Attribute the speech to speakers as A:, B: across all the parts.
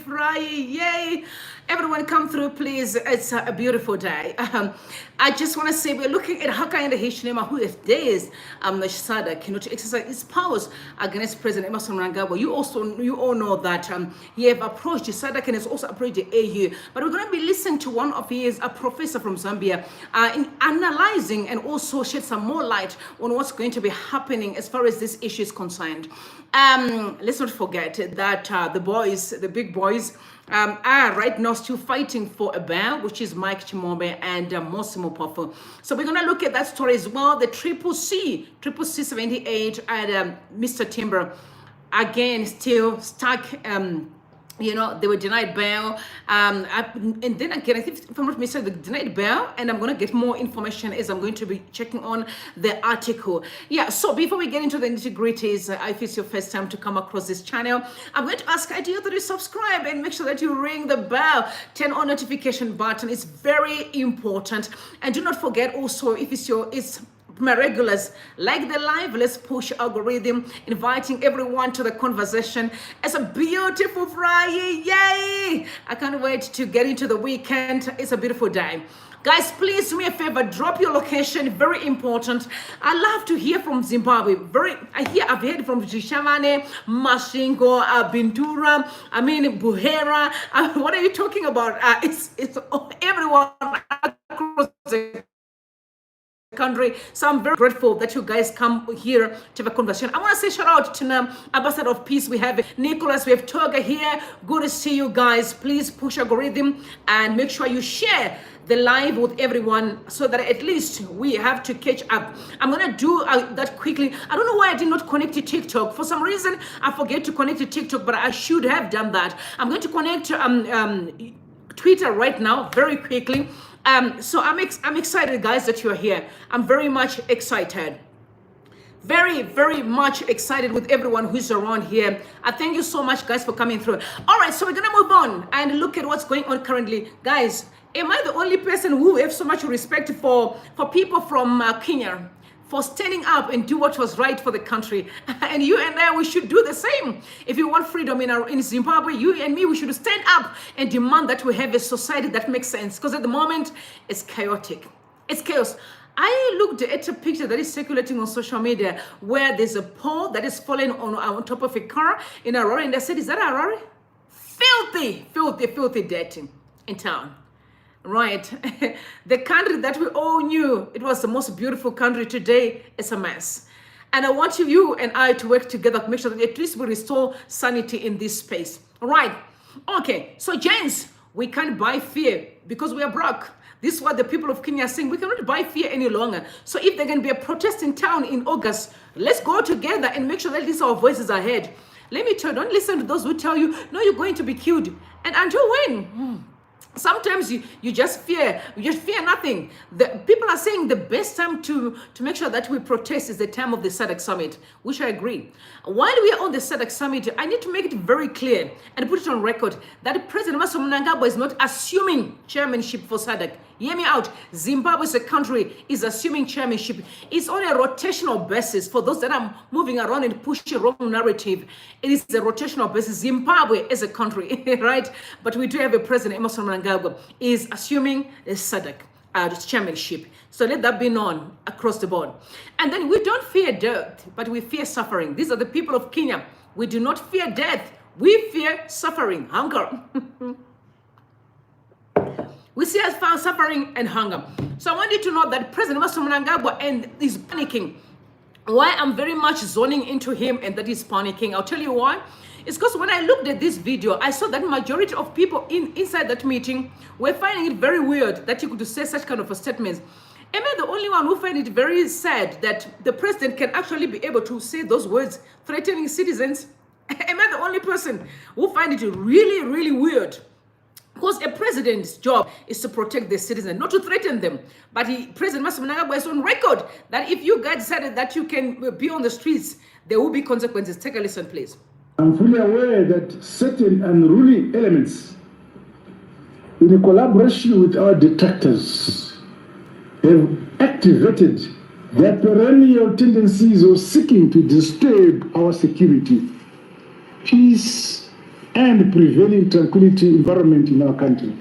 A: Friday. Yay! Everyone come through, please. It's a beautiful day. I just want to say we're looking at Hakainde HICHILEMA, who if days the SADC to exercise its powers against President Mnangagwa. You all know that he have approached the SADC and has also approached the AU. But we're going to be listening to one of his, a professor from Zambia, in analyzing and also shed some more light on what's going to be happening as far as this issue is concerned. Let's not forget that the big boys, are right now still fighting for a bail, which is Mike Chimombe and Mosimo Pofo. So we're going to look at that story as well. The Triple C 78 and Mr. Timber, again, still stuck. You know, they were denied bail. And then again, I think if I'm not mistaken, they denied bail. And I'm going to get more information as I'm going to be checking on the article. Yeah, so before we get into the nitty-gritties, if it's your first time to come across this channel, I'm going to ask you that you subscribe and make sure that you ring the bell, turn on notification button. It's very important. And do not forget also, if it's my regulars, like the live, let's push algorithm, inviting everyone to the conversation. It's a beautiful Friday, yay! I can't wait to get into the weekend. It's a beautiful day. Guys, please do me a favor, drop your location, very important. I love to hear from Zimbabwe. I've heard from Jishamane, Mashingo, Bintura, Buhera. What are you talking about? It's everyone across the country. So I'm very grateful that you guys come here to have a conversation. I want to say shout out to Ambassador of Peace. We have Nicholas, we have Toga here. Good to see you guys. Please push algorithm and make sure you share the live with everyone so that at least we have to catch up. I'm gonna do that quickly. I don't know why I did not connect to TikTok. For some reason, I forget to connect to TikTok, but I should have done that. I'm going to connect to Twitter right now, very quickly. So I'm excited, guys, that you're here. I'm very much excited. Very, very much excited with everyone who's around here. I thank you so much, guys, for coming through. All right, so we're gonna move on and look at what's going on currently. Guys, am I the only person who have so much respect for people from Kenya, for standing up and do what was right for the country? And you and I, we should do the same. If you want freedom in Zimbabwe, you and me, we should stand up and demand that we have a society that makes sense. Because at the moment, it's chaotic. It's chaos. I looked at a picture that is circulating on social media where there's a pole that is falling on top of a car in Aurora. And they said, is that Aurora? Filthy, filthy, filthy dirty in town. Right. The country that we all knew it was the most beautiful country, today is a mess. And I want you and I to work together to make sure that at least we restore sanity in this space. All right. Okay. So, gents, we can't buy fear because we are broke. This is what the people of Kenya are saying. We cannot buy fear any longer. So if there can be a protest in town in August, let's go together and make sure that at least our voices are heard. Let me tell you, don't listen to those who tell you, no, you're going to be killed. And until when? Sometimes you just fear nothing. The people are saying the best time to make sure that we protest is the time of the SADC summit, which I agree. While we are on the SADC summit, I need to make it very clear and put it on record that President Mnangagwa is not assuming chairmanship for SADC. Hear me out. Zimbabwe as a country is assuming chairmanship. It's on a rotational basis. For those that are moving around and pushing a wrong narrative, it is a rotational basis. Zimbabwe as a country, right? But we do have a president, Emerson Mnangagwa, is assuming the SADC chairmanship. So let that be known across the board. And then we don't fear death, but we fear suffering. These are the people of Kenya. We do not fear death. We fear suffering, hunger. We see us found suffering and hunger. So I want you to know that President Mnangagwa is panicking. Why I'm very much zoning into him and that he's panicking, I'll tell you why. It's because when I looked at this video, I saw that majority of people inside that meeting were finding it very weird that you could say such kind of a statements. Am I the only one who find it very sad that the president can actually be able to say those words threatening citizens? Am I the only person who find it really, really weird? Because a president's job is to protect the citizens, not to threaten them. But President Mnangagwa is on record that if you guys decided that you can be on the streets, there will be consequences. Take a listen, please.
B: I'm fully aware that certain unruly elements, in a collaboration with our detractors, have activated their perennial tendencies of seeking to disturb our security, peace, and prevailing tranquility environment in our country.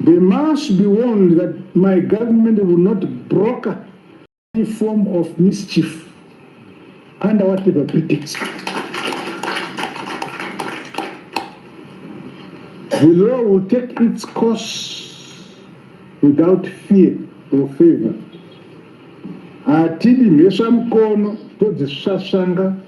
B: They must be warned that my government will not broker any form of mischief under whatever pretext. The law will take its course without fear or favor. Atidi mesha mkono todzisvasvanga.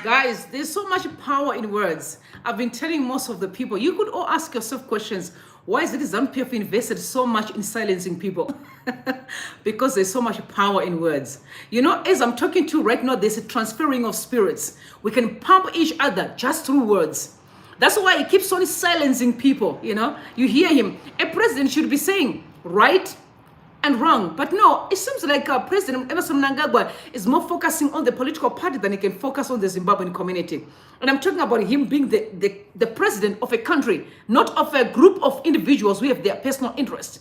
A: Guys, there's so much power in words. I've been telling most of the people, you could all ask yourself questions. Why is it ZANU-PF invested so much in silencing people? Because there's so much power in words. You know, as I'm talking to you right now, there's a transferring of spirits. We can pump each other just through words. That's why he keeps on silencing people, you know. You hear him. A president should be saying right and wrong. But no, it seems like President Mnangagwa is more focusing on the political party than he can focus on the Zimbabwean community. And I'm talking about him being the president of a country, not of a group of individuals who have their personal interest.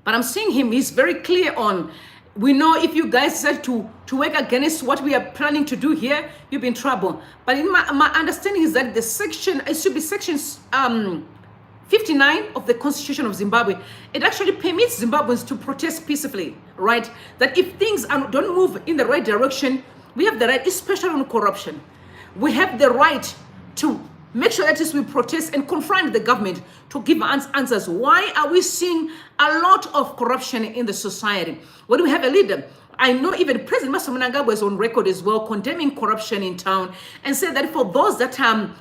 A: But I'm seeing him, he's very clear on, we know if you guys decide to work against what we are planning to do here, you'll be in trouble. But in my understanding is that the section, it should be sections 59 of the Constitution of Zimbabwe, it actually permits Zimbabweans to protest peacefully, right? That if things don't move in the right direction, we have the right, especially on corruption. We have the right to make sure that we protest and confront the government to give answers. Why are we seeing a lot of corruption in the society? When we have a leader, I know even President Mnangagwa is on record as well, condemning corruption in town and said that for those that,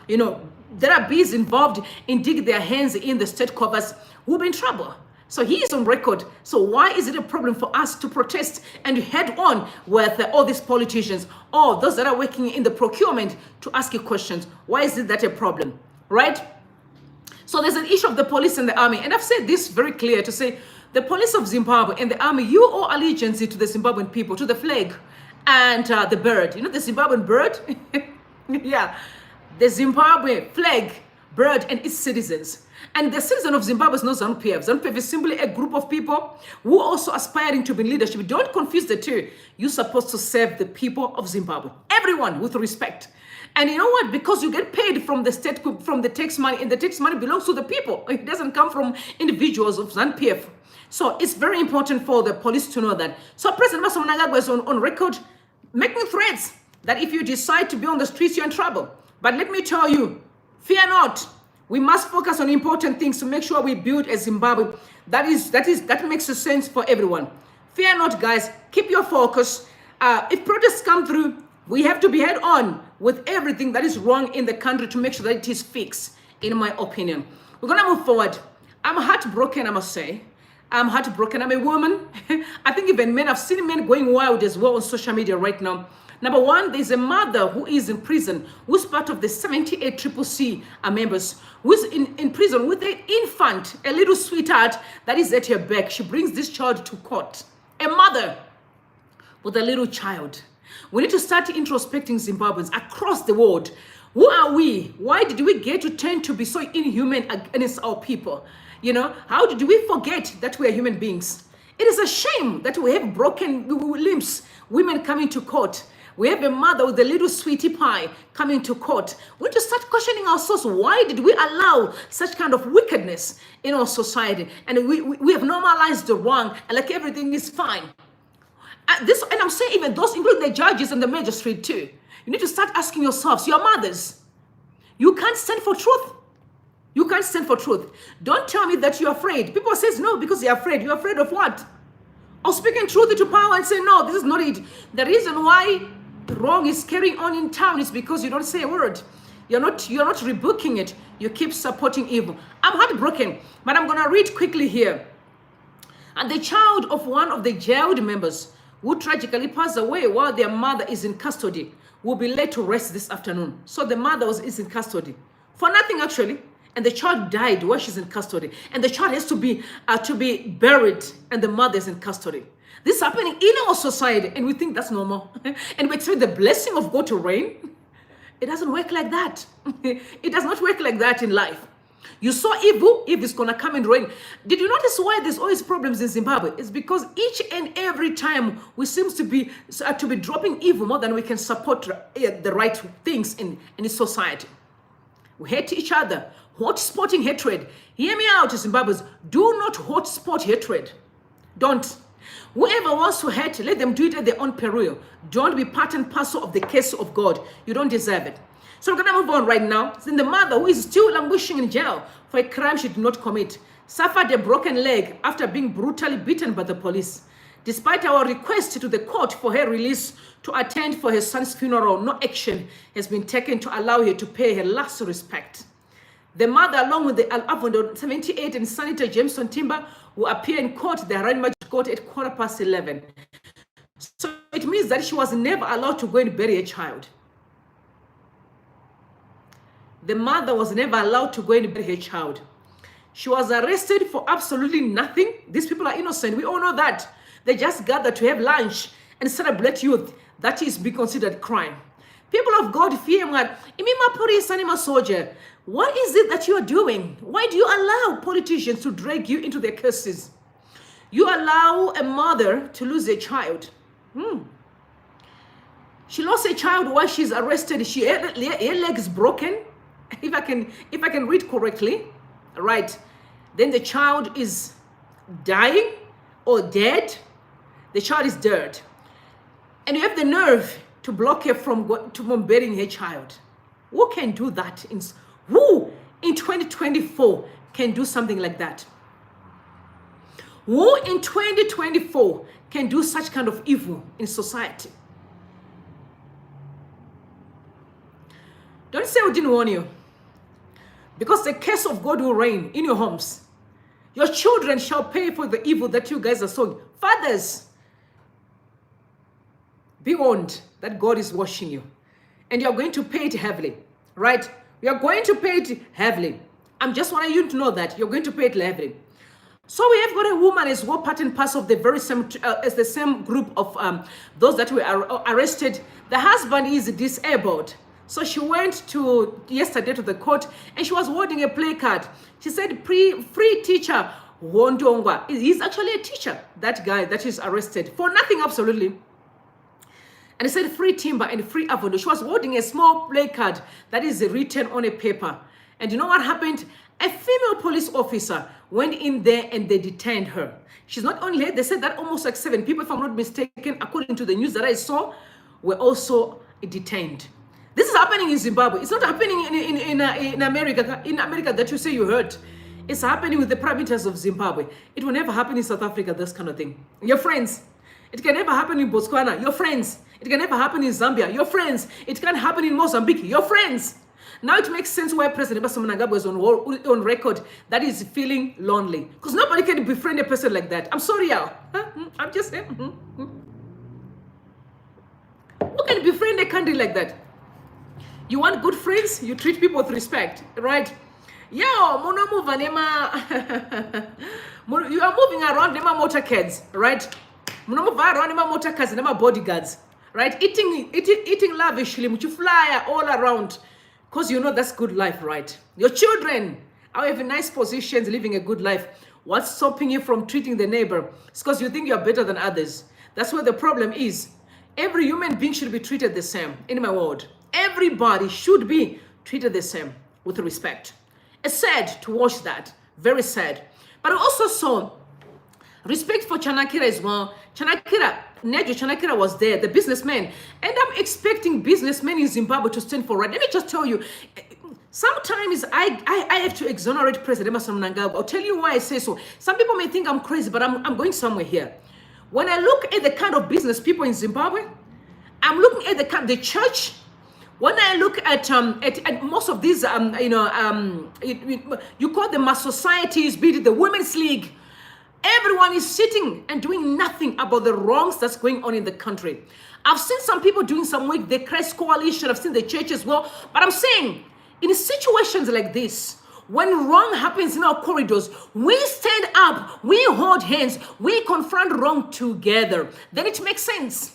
A: you know, there are bees involved in digging their hands in the state coffers, we'll be in trouble. So he is on record. So why is it a problem for us to protest and head on with all these politicians or those that are working in the procurement to ask you questions? Why is it that a problem, right? So there's an issue of the police and the army. And I've said this very clear to say the police of Zimbabwe and the army, you owe allegiance to the Zimbabwean people, to the flag and the bird. You know the Zimbabwean bird? Yeah. The Zimbabwe flag, bird, and its citizens. And the citizen of Zimbabwe is not ZANU-PF. ZANU-PF is simply a group of people who are also aspiring to be in leadership. Don't confuse the two. You're supposed to serve the people of Zimbabwe. Everyone with respect. And you know what? Because you get paid from the state, from the tax money, and the tax money belongs to the people. It doesn't come from individuals of ZANU-PF. So it's very important for the police to know that. So President Mnangagwa is on record making threats that if you decide to be on the streets, you're in trouble. But let me tell you, fear not. We must focus on important things to make sure we build a Zimbabwe that makes sense for everyone. Fear not, guys. Keep your focus. If protests come through, we have to be head on with everything that is wrong in the country to make sure that it is fixed, in my opinion. We're going to move forward. I'm heartbroken, I must say. I'm heartbroken. I'm a woman. I think even men, I've seen men going wild as well on social media right now. Number one, there's a mother who is in prison, who's part of the 78 CCC members, who's in prison with an infant, a little sweetheart that is at her back. She brings this child to court. A mother with a little child. We need to start introspecting Zimbabweans across the world. Who are we? Why did we get to tend to be so inhuman against our people? You know, how did we forget that we are human beings? It is a shame that we have broken limbs, women coming to court. We have a mother with a little sweetie pie coming to court. We need to start questioning ourselves. Why did we allow such kind of wickedness in our society? And we have normalized the wrong, and like everything is fine. And I'm saying even those, including the judges and the magistrate too. You need to start asking yourselves, your mothers, you can't stand for truth. You can't stand for truth. Don't tell me that you're afraid. People say no because you're afraid. You're afraid of what? Of speaking truth into power and say, no, this is not it. The reason why wrong is carrying on in town is because you don't say a word. You're not rebuking it. You keep supporting evil. I'm heartbroken, but I'm going to read quickly here. And the child of one of the jailed members who tragically passed away while their mother is in custody will be laid to rest this afternoon. So the mother is in custody for nothing actually. And the child died while she's in custody. And the child has to be buried and the mother is in custody. This is happening in our society and we think that's normal. And we expect the blessing of God to reign. It doesn't work like that. It does not work like that in life. You saw evil, evil is going to come and reign. Did you notice why there's always problems in Zimbabwe? It's because each and every time we seem to be dropping evil more than we can support the right things in the society. We hate each other. Hot-spotting hatred. Hear me out, Zimbabweans. Do not hot-spot hatred. Don't. Whoever wants to hate, let them do it at their own peril. Don't be part and parcel of the case of God. You don't deserve it. So we're going to move on right now. Then the mother, who is still languishing in jail for a crime she did not commit, suffered a broken leg after being brutally beaten by the police. Despite our request to the court for her release to attend for her son's funeral, no action has been taken to allow her to pay her last respect. The mother, along with the Alavondo 78 and Senator Jameson Timber, will appear in court, the Harare Magistrate Court, at 11:15. So it means that she was never allowed to go and bury a child. The mother was never allowed to go and bury her child. She was arrested for absolutely nothing. These people are innocent. We all know that. They just gathered to have lunch and celebrate youth. That is be considered crime. People of God, fear God. Soldier. What is it that you are doing? Why do you allow politicians to drag you into their curses? You allow a mother to lose a child. She lost a child while she's arrested. Her leg is broken. If I can read correctly, right? Then the child is dying or dead. The child is dead, and you have the nerve to block her from burying her child. Who can do that? Who in 2024 can do something like that? Who in 2024 can do such kind of evil in society? Don't say we didn't warn you. Because the curse of God will reign in your homes. Your children shall pay for the evil that you guys are sowing. Fathers, be warned that God is watching you. And you're going to pay it heavily. Right? You're going to pay it heavily. I'm just wanting you to know that you're going to pay it heavily. So we have got a woman as well, part and parcel of the very same, as the same group of those that were arrested. The husband is disabled. So she went yesterday to the court and she was holding a placard. She said, free teacher Wondongwa. He's actually a teacher, that guy that is arrested for nothing absolutely. And he said free timber and free Avondo. She was holding a small placard that is written on a paper. And you know what happened? A female police officer went in there and they detained her. She's not only here, they said that almost like 7 people, if I'm not mistaken, according to the news that I saw, were also detained. This is happening in Zimbabwe. It's not happening in America. In America that you say you heard. It's happening with the prime minister of Zimbabwe. It will never happen in South Africa, this kind of thing. Your friends. It can never happen in Botswana. Your friends. It can never happen in Zambia. Your friends. It can happen in Mozambique. Your friends. Now it makes sense why President Mnangagwa is on record that is feeling lonely. Because nobody can befriend a person like that. I'm sorry, y'all. I'm just saying. Who can befriend a country like that? You want good friends? You treat people with respect, right? Yo, you are moving around them motorcades, right? Around them motorcades and them bodyguards, right? Eating lavishly, you fly all around, because you know that's good life, right? Your children are having nice positions, living a good life. What's stopping you from treating the neighbor? It's because you think you're better than others. That's where the problem is. Every human being should be treated the same in my world. Everybody should be treated the same with respect. It's sad to watch that. Very sad. But I also saw respect for Chanakira as well. Nejo Chanakira was there, the businessman. And I'm expecting businessmen in Zimbabwe to stand for right. Let me just tell you, sometimes I have to exonerate President Mnangagwa. I'll tell you why I say so. Some people may think I'm crazy, but I'm going somewhere here. When I look at the kind of business people in Zimbabwe, I'm looking at the church. When I look at most of these, you call them mass societies, be it the Women's League, everyone is sitting and doing nothing about the wrongs that's going on in the country. I've seen some people doing some work, the Christ Coalition, I've seen the church as well. But I'm saying, in situations like this, when wrong happens in our corridors, we stand up, we hold hands, we confront wrong together. Then it makes sense.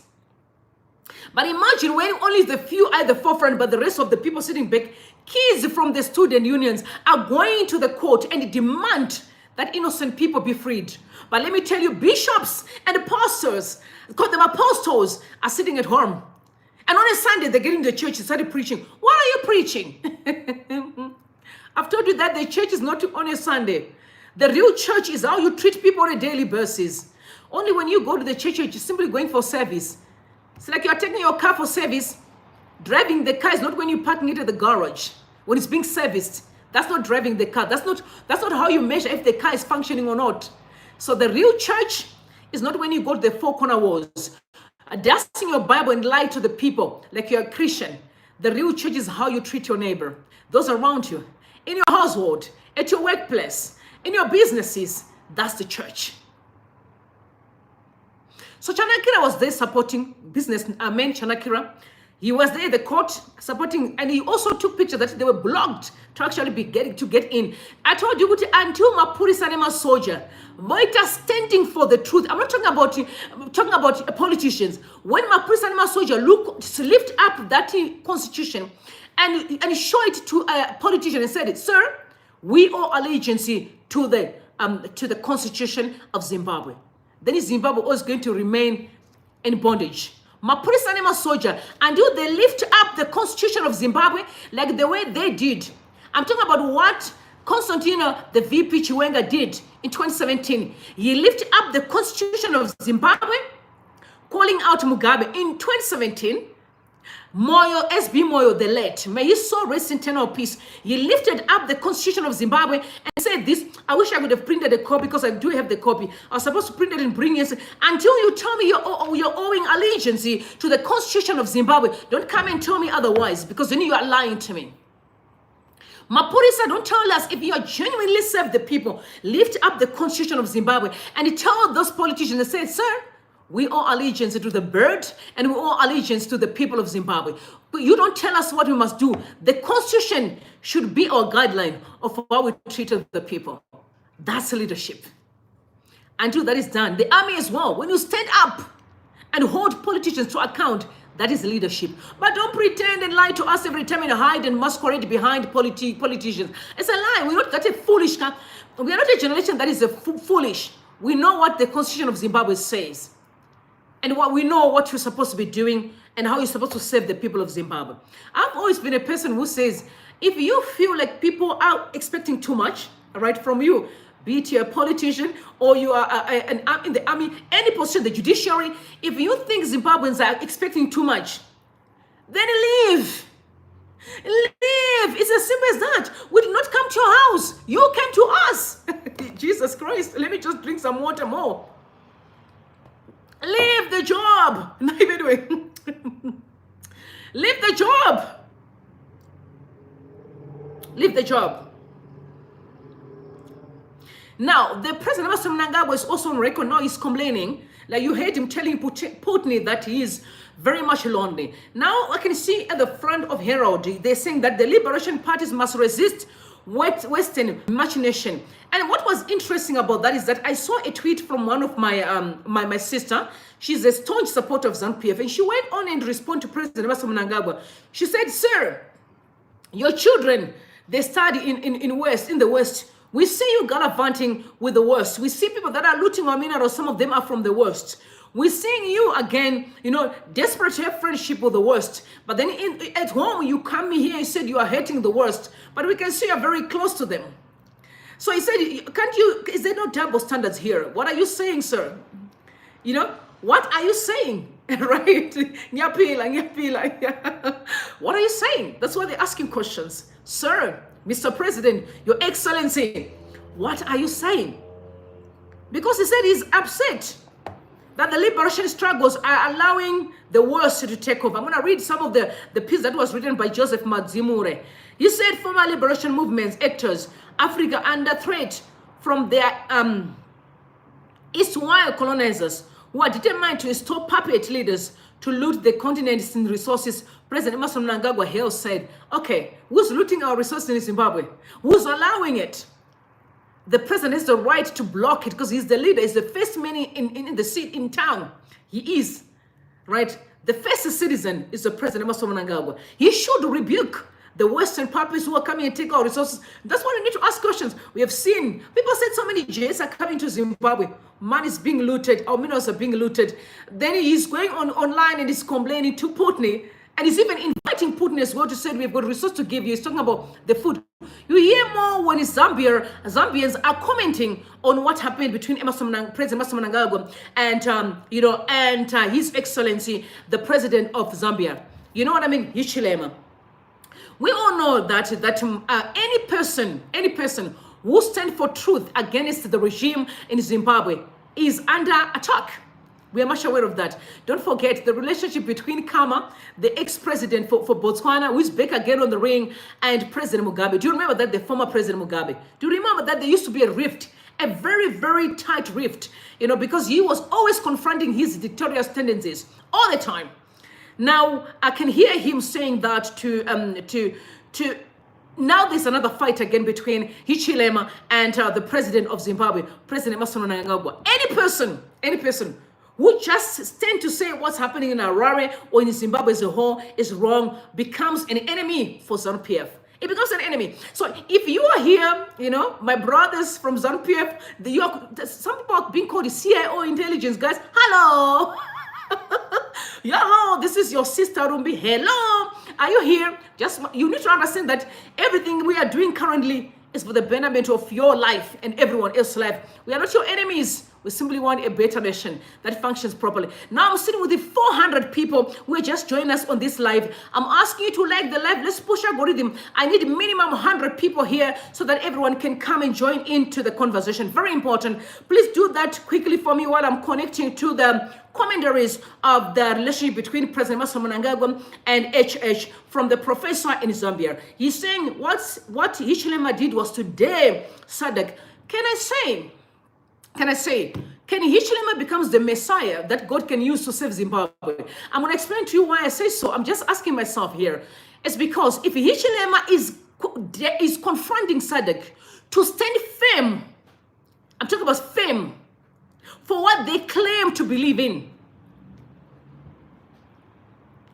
A: But imagine when only the few are at the forefront, but the rest of the people sitting back, kids from the student unions are going to the court and demand that innocent people be freed. But let me tell you, bishops and pastors, call them apostles, are sitting at home. And on a Sunday, they get in the church and started preaching. What are you preaching? I've told you that the church is not on a Sunday. The real church is how you treat people on a daily basis. Only when you go to the church, you're simply going for service. It's like you're taking your car for service. Driving the car is not when you're parking it at the garage, when it's being serviced. That's not driving the car. That's not how you measure if the car is functioning or not. So the real church is not when you go to the four corner walls, dusting your Bible and lie to the people like you're a Christian. The real church is how you treat your neighbor, those around you, in your household, at your workplace, in your businesses. That's the church. So Chanakira was there supporting businessman Chanakira. He was there at the court supporting, and he also took pictures that they were blocked to actually get in. I told you, until Mapuri Sanema soldier, Voita standing for the truth. I'm not talking about politicians. When Mapuri Sanema soldier lift up that constitution and show it to a politician and said, "Sir, we owe allegiance to the constitution of Zimbabwe." Then Zimbabwe was going to remain in bondage. Mapuri Sanema soldier, until they lift up the constitution of Zimbabwe like the way they did. I'm talking about what Constantino, the VP Chiwenga, did in 2017. He lifted up the constitution of Zimbabwe, calling out Mugabe in 2017. Moyo, SB Moyo, the late, may his soul rest in eternal peace. He lifted up the constitution of Zimbabwe and said this. I wish I would have printed a copy because I do have the copy. I was supposed to print it and bring it. Until you tell me you're owing allegiance to the constitution of Zimbabwe, don't come and tell me otherwise, because then you are lying to me. Mapurisa, don't tell us if you genuinely serve the people. Lift up the constitution of Zimbabwe and tell those politicians and say, "Sir, we owe allegiance to the bird and we owe allegiance to the people of Zimbabwe. But you don't tell us what we must do. The constitution should be our guideline of how we treat the people." That's leadership. Until that is done, the army as well, when you stand up and hold politicians to account, that is leadership. But don't pretend and lie to us every time and hide and masquerade behind politicians. It's a lie. We're not that a foolish. We are not a generation that is foolish. We know what the constitution of Zimbabwe says. And we know what you're supposed to be doing and how you're supposed to serve the people of Zimbabwe. I've always been a person who says, if you feel like people are expecting too much, right, from you, be it you're a politician or you are in the army, any position, the judiciary, if you think Zimbabweans are expecting too much, then leave. Leave. It's as simple as that. We did not come to your house. You came to us. Jesus Christ. Let me just drink some water more. Leave the job. Leave the job. Leave the job. Now, the president of Mnangagwa is also on record. Now he's complaining. Like you heard him telling Putney that he is very much lonely. Now I can see at the front of Herald, they're saying that the liberation parties must resist Western machination. And what was interesting about that is that I saw a tweet from one of my sister. She's a staunch supporter of ZANU-PF, and she went on and responded to President Mnangagwa. She said, "Sir, your children, they study in the West. We see you gallivanting with the West. We see people that are looting our minerals. Some of them are from the West. We're seeing you again, desperate to have friendship with the West. But then at home, you come here and said you are hating the West. But we can see you're very close to them." So he said, is there no double standards here? What are you saying, sir? What are you saying? Right? What are you saying? That's why they're asking questions. Sir, Mr. President, Your Excellency, what are you saying? Because he said he's upset that the liberation struggles are allowing the West to take over. I'm going to read some of the piece that was written by Joseph Madzimure. He said former liberation movements, actors, Africa under threat from their erstwhile colonizers who are determined to install puppet leaders to loot the continent's resources. President Emmerson Mnangagwa Hill said, okay, who's looting our resources in Zimbabwe? Who's allowing it? The president has the right to block it because he's the leader. He's the first man in the seat in town. He is, right? The first citizen is the President Mnangagwa. He should rebuke the Western powers who are coming and take our resources. That's why we need to ask questions. We have seen, people said so many J's are coming to Zimbabwe. Money is being looted, our minerals are being looted. Then he's going online and he's complaining to Putin. And he's even inviting Putin as well to say, we've got resources to give you. He's talking about the food. You hear more when Zambians are commenting on what happened between President Mnangagwa and His Excellency, the President of Zambia. You know what I mean? HICHILEMA. We all know that any person who stands for truth against the regime in Zimbabwe is under attack. We are much aware of that. Don't forget the relationship between Kama, the ex-president for Botswana, who is back again on the ring, and President Mugabe. Do you remember that, the former President Mugabe? Do you remember that there used to be a rift, a very, very tight rift, because he was always confronting his dictatorial tendencies all the time. Now, I can hear him saying that now there's another fight again between HICHILEMA and the president of Zimbabwe, President Mnangagwa. Any person who just stand to say what's happening in Harare or in Zimbabwe as a whole is wrong, becomes an enemy for ZANU-PF. It becomes an enemy. So if you are here, my brothers from ZANU-PF, some people are being called the CIO intelligence guys. Hello. Hello, this is your sister Rumbi. Hello. Are you here? You need to understand that everything we are doing currently is for the betterment of your life and everyone else's life. We are not your enemies. We simply want a better nation that functions properly. Now I'm sitting with the 400 people who are just joining us on this live. I'm asking you to like the live. Let's push algorithm. I need minimum 100 people here so that everyone can come and join into the conversation. Very important. Please do that quickly for me while I'm connecting to the commentaries of the relationship between President Mnangagwa and HH from the professor in Zambia. He's saying what HICHILEMA did was today, SADC. Can HICHILEMA becomes the Messiah that God can use to save Zimbabwe? I'm going to explain to you why I say so. I'm just asking myself here. It's because if HICHILEMA is confronting SADC to stand firm, I'm talking about firm, for what they claim to believe in,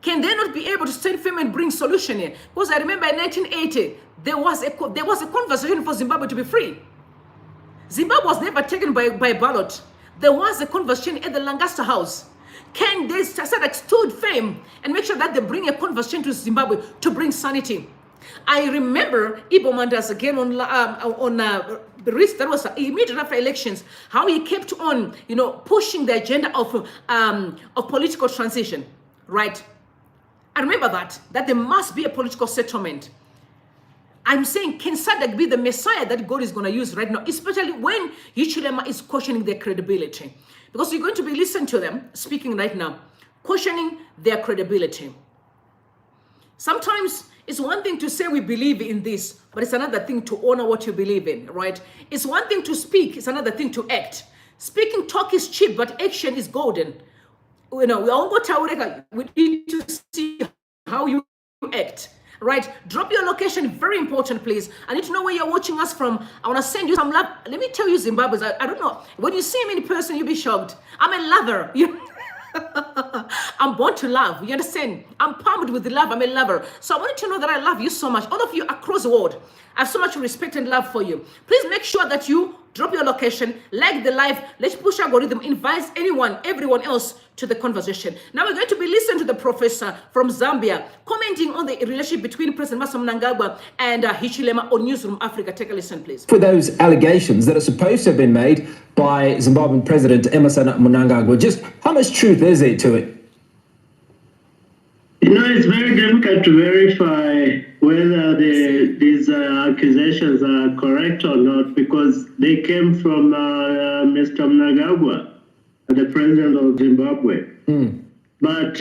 A: can they not be able to stand firm and bring solution here? Because I remember in 1980, there was a conversation for Zimbabwe to be free. Zimbabwe was never taken by ballot. There was a conversation at the Lancaster House. Can they stood firm and make sure that they bring a conversation to Zimbabwe to bring sanity? I remember Ibo Mandas again on the risk that was immediately after elections, how he kept on, pushing the agenda of political transition, right? I remember that there must be a political settlement. I'm saying, can SADC be the Messiah that God is going to use right now, especially when HICHILEMA is questioning their credibility? Because you're going to be listening to them speaking right now, questioning their credibility. Sometimes it's one thing to say we believe in this, but it's another thing to honor what you believe in, right? It's one thing to speak, it's another thing to act. Speaking talk is cheap, but action is golden. We need to see how you act. Right, drop your location, very important, please. I need to know where you're watching us from. I want to send you some love. Let me tell you, Zimbabweans, I don't know. When you see me in person, you'll be shocked. I'm a lover. I'm born to love. You understand? I'm pumped with love. I'm a lover. So I want you to know that I love you so much. All of you across the world, I have so much respect and love for you. Please make sure that you drop your location, like the live. Let's push algorithm, invite everyone else to the conversation. Now we're going to be listening to the professor from Zambia commenting on the relationship between President Mnangagwa and HICHILEMA on Newsroom Africa. Take a listen, please.
C: For those allegations that are supposed to have been made by Zimbabwean President Emmerson Mnangagwa, just how much truth is there to it?
D: It's very difficult to verify whether these accusations are correct or not, because they came from Mr. Mnangagwa, the president of Zimbabwe. But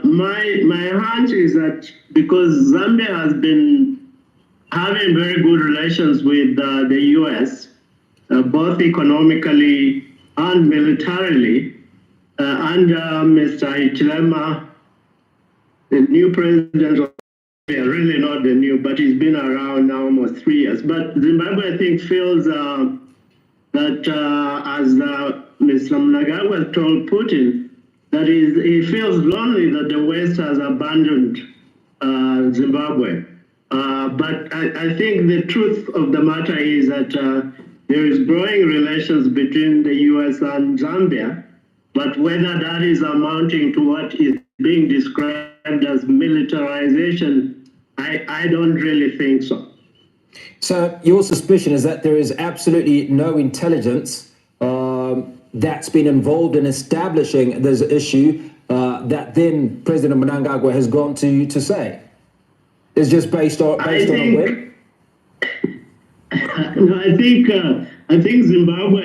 D: my hunch is that because Zambia has been having very good relations with the U.S., both economically and militarily, under Mr. HICHILEMA, the new president of Zambia, really not the new, but he's been around now almost 3 years. But Zimbabwe, I think, feels that as Mr. Mnangagwa told Putin, that is, he feels lonely that the West has abandoned Zimbabwe. But I think the truth of the matter is that there is growing relations between the US and Zambia, but whether that is amounting to what is being described as militarization, I don't really think so.
C: So your suspicion is that there is absolutely no intelligence that's been involved in establishing this issue that then President Mnangagwa has gone to say? It's just based on a whim?
D: No, I think Zimbabwe,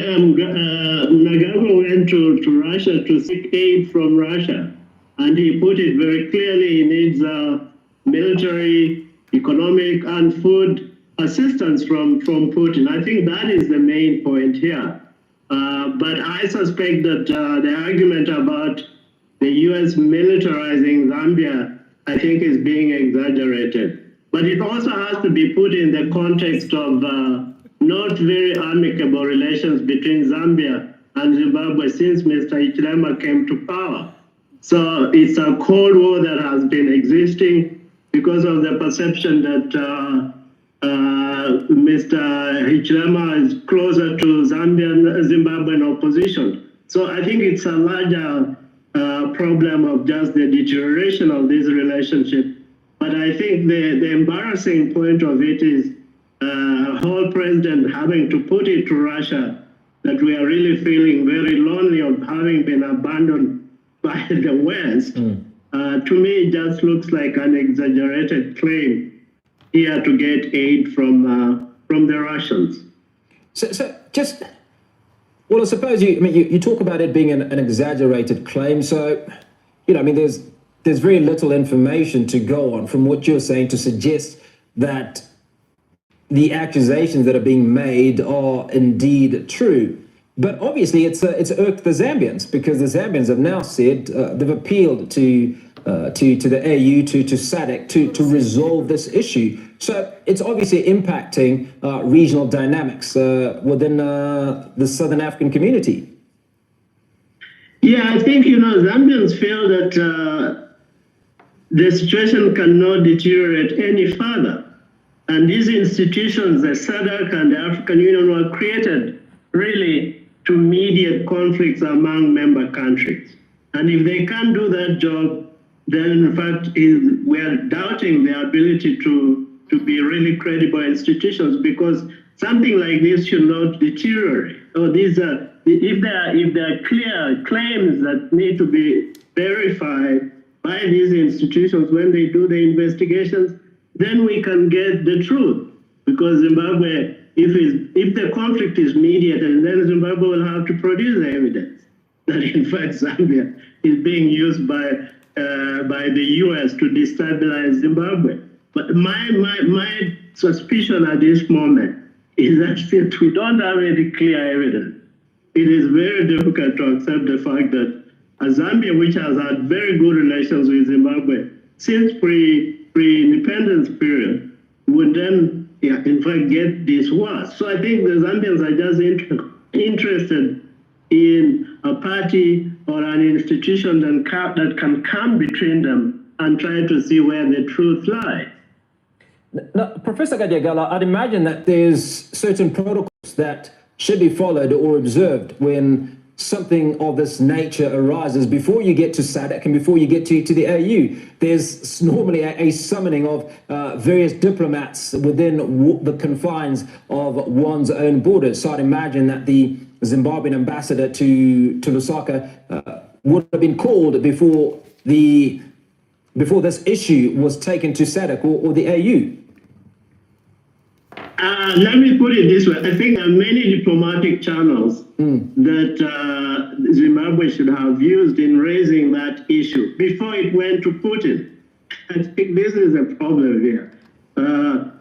D: Mnangagwa went to Russia to seek aid from Russia, and he put it very clearly: he needs military, economic, and food assistance from Putin. I think that is the main point here. But I suspect that the argument about the U.S. militarizing Zambia, I think, is being exaggerated. But it also has to be put in the context of not very amicable relations between Zambia and Zimbabwe since Mr. HICHILEMA came to power. So it's a Cold War that has been existing because of the perception that Mr. HICHILEMA is closer to Zimbabwean opposition. So I think it's a larger problem of just the deterioration of this relationship. But I think the embarrassing point of it is whole president having to put it to Russia that we are really feeling very lonely of having been abandoned by the West. To me, it just looks like an exaggerated claim here to get aid from the Russians.
C: So just, well, I suppose you talk about it being an exaggerated claim. So, there's very little information to go on from what you're saying to suggest that the accusations that are being made are indeed true. But obviously it's irked the Zambians, because the Zambians have now said they've appealed to the AU, to SADC to resolve this issue. So it's obviously impacting regional dynamics within the Southern African community.
D: Yeah, I think, Zambians feel that the situation cannot deteriorate any further. And these institutions, the SADC and the African Union, were created really to mediate conflicts among member countries. And if they can't do that job, then in fact we are doubting their ability to be really credible institutions, because something like this should not deteriorate. Or these are, if there are clear claims that need to be verified by these institutions when they do the investigations, then we can get the truth. Because Zimbabwe, if the conflict is mediated, then Zimbabwe will have to produce the evidence that in fact Zambia is being used by the US to destabilize Zimbabwe. But my suspicion at this moment is that since we don't have any clear evidence, it is very difficult to accept the fact that Zambia, which has had very good relations with Zimbabwe since pre-independence period, would then, in fact, get this worse. So I think the Zambians are just interested in a party or an institution that can come between them and try to see where the truth lies.
C: Now, Professor Gadiagala, I'd imagine that there's certain protocols that should be followed or observed when something of this nature arises before you get to SADC and before you get to the AU. There's normally a summoning of various diplomats within the confines of one's own borders. So I'd imagine that the Zimbabwean ambassador to Lusaka would have been called before this issue was taken to SADC or the AU.
D: Let me put it this way. I think there are many diplomatic channels that Zimbabwe should have used in raising that issue before it went to Putin. I think this is a problem here.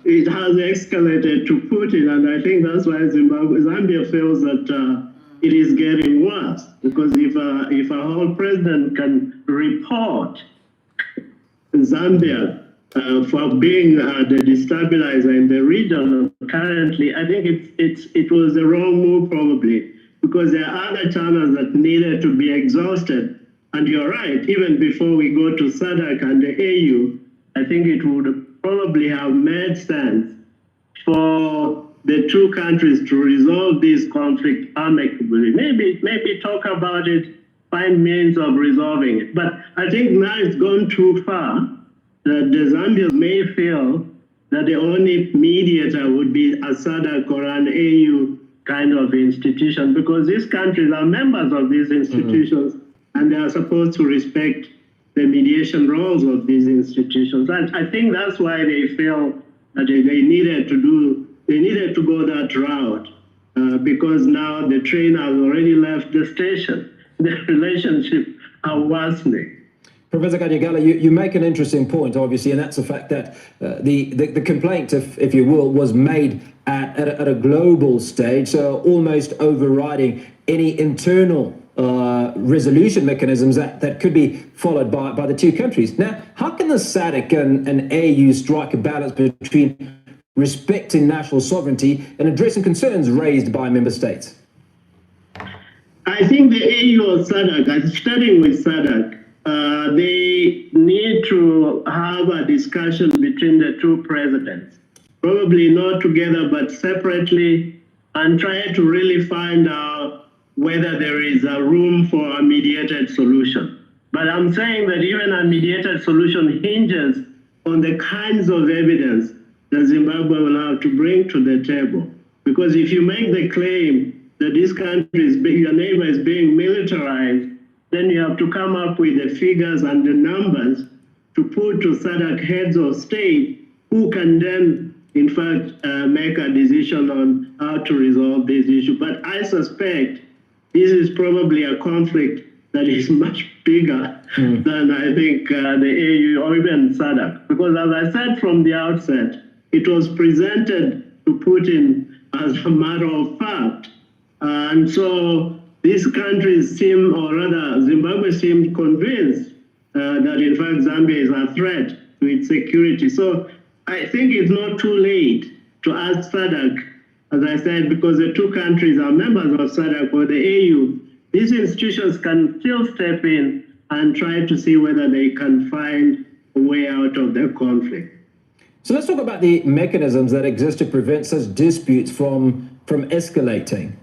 D: It has escalated to Putin, and I think that's why Zambia feels that it is getting worse. Because if a whole president can report Zambia for being the destabilizer in the region currently, I think it was the wrong move probably, because there are other channels that needed to be exhausted And you're right, even before we go to SADC and the AU, I think it would probably have made sense for the two countries to resolve this conflict amicably. Maybe talk about it, find means of resolving it. But I think now it's gone too far that the Zambians may feel that the only mediator would be a SADC or an AU kind of institution, because these countries are members of these institutions and they are supposed to respect the mediation roles of these institutions. And I think that's why they feel that they needed to go that route, because now the train has already left the station. The relationship are worsening.
C: Professor Kanyagala, you make an interesting point, obviously, and that's the fact that the complaint, if you will, was made at a global stage, so almost overriding any internal resolution mechanisms that could be followed by the two countries. Now, how can the SADC and AU strike a balance between respecting national sovereignty and addressing concerns raised by member states?
D: I think the AU or SADC, starting with SADC, they need to have a discussion between the two presidents, probably not together but separately, and try to really find out whether there is a room for a mediated solution. But I'm saying that even a mediated solution hinges on the kinds of evidence that Zimbabwe will have to bring to the table. Because if you make the claim that this country, your neighbor is being militarized, then you have to come up with the figures and the numbers to put to SADC heads of state who can then, in fact, make a decision on how to resolve this issue. But I suspect this is probably a conflict that is much bigger than I think the AU or even SADC. Because as I said from the outset, it was presented to Putin as a matter of fact. And so these countries seem, or rather Zimbabwe seemed convinced that in fact Zambia is a threat to its security. So I think it's not too late to ask SADC, as I said, because the two countries are members of SADC or the AU, these institutions can still step in and try to see whether they can find a way out of the conflict.
C: So let's talk about the mechanisms that exist to prevent such disputes from escalating.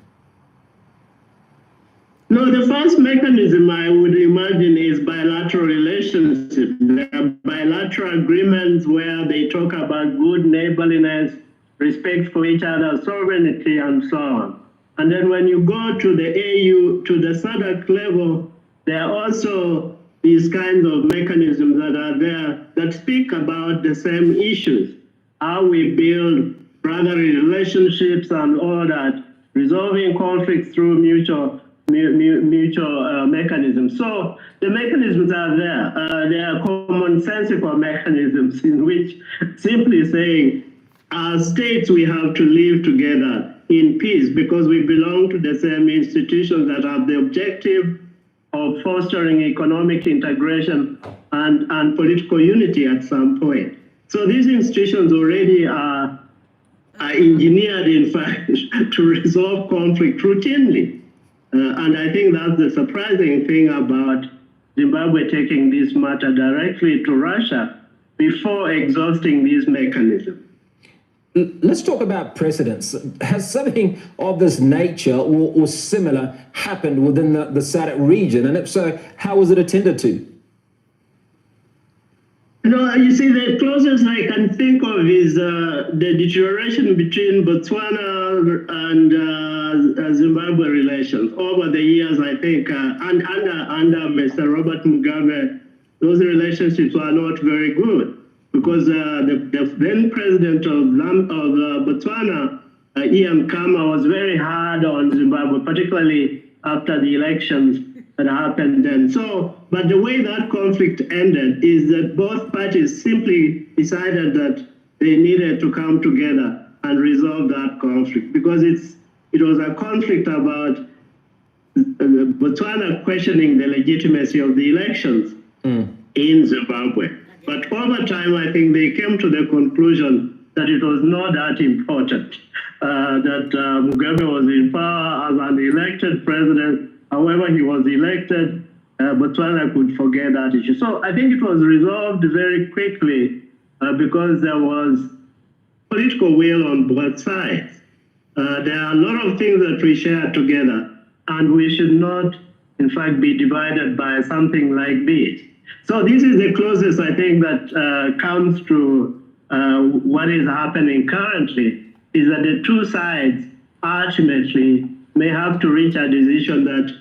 D: No, the first mechanism I would imagine is bilateral relationships. There are bilateral agreements where they talk about good neighborliness, respect for each other, sovereignty, and so on. And then when you go to the AU, to the SADC level, there are also these kinds of mechanisms that are there that speak about the same issues, how we build brotherly relationships and all that, resolving conflicts through mutual mechanisms. So the mechanisms are there. They are commonsensical mechanisms in which simply saying, as states, we have to live together in peace because we belong to the same institutions that have the objective of fostering economic integration and political unity at some point. So these institutions already are engineered, in fact, to resolve conflict routinely. And I think that's the surprising thing about Zimbabwe taking this matter directly to Russia before exhausting these mechanisms.
C: Let's talk about precedents. Has something of this nature or similar happened within the SADC region? And if so, how was it attended to?
D: No, you see, the closest I can think of is the deterioration between Botswana and Zimbabwe relations over the years, I think, and under Mr. Robert Mugabe, those relationships were not very good because the then president of Botswana, Ian Khama, was very hard on Zimbabwe, particularly after the elections that happened then. So, but the way that conflict ended is that both parties simply decided that they needed to come together and resolve that conflict because it was a conflict about Botswana questioning the legitimacy of the elections in Zimbabwe. But over time, I think they came to the conclusion that it was not that important, that Mugabe was in power as an elected president. However, he was elected Botswana could forget that issue. So I think it was resolved very quickly because there was political will on both sides. There are a lot of things that we share together, and we should not, in fact, be divided by something like this. So this is the closest, I think, that comes to what is happening currently, is that the two sides ultimately may have to reach a decision that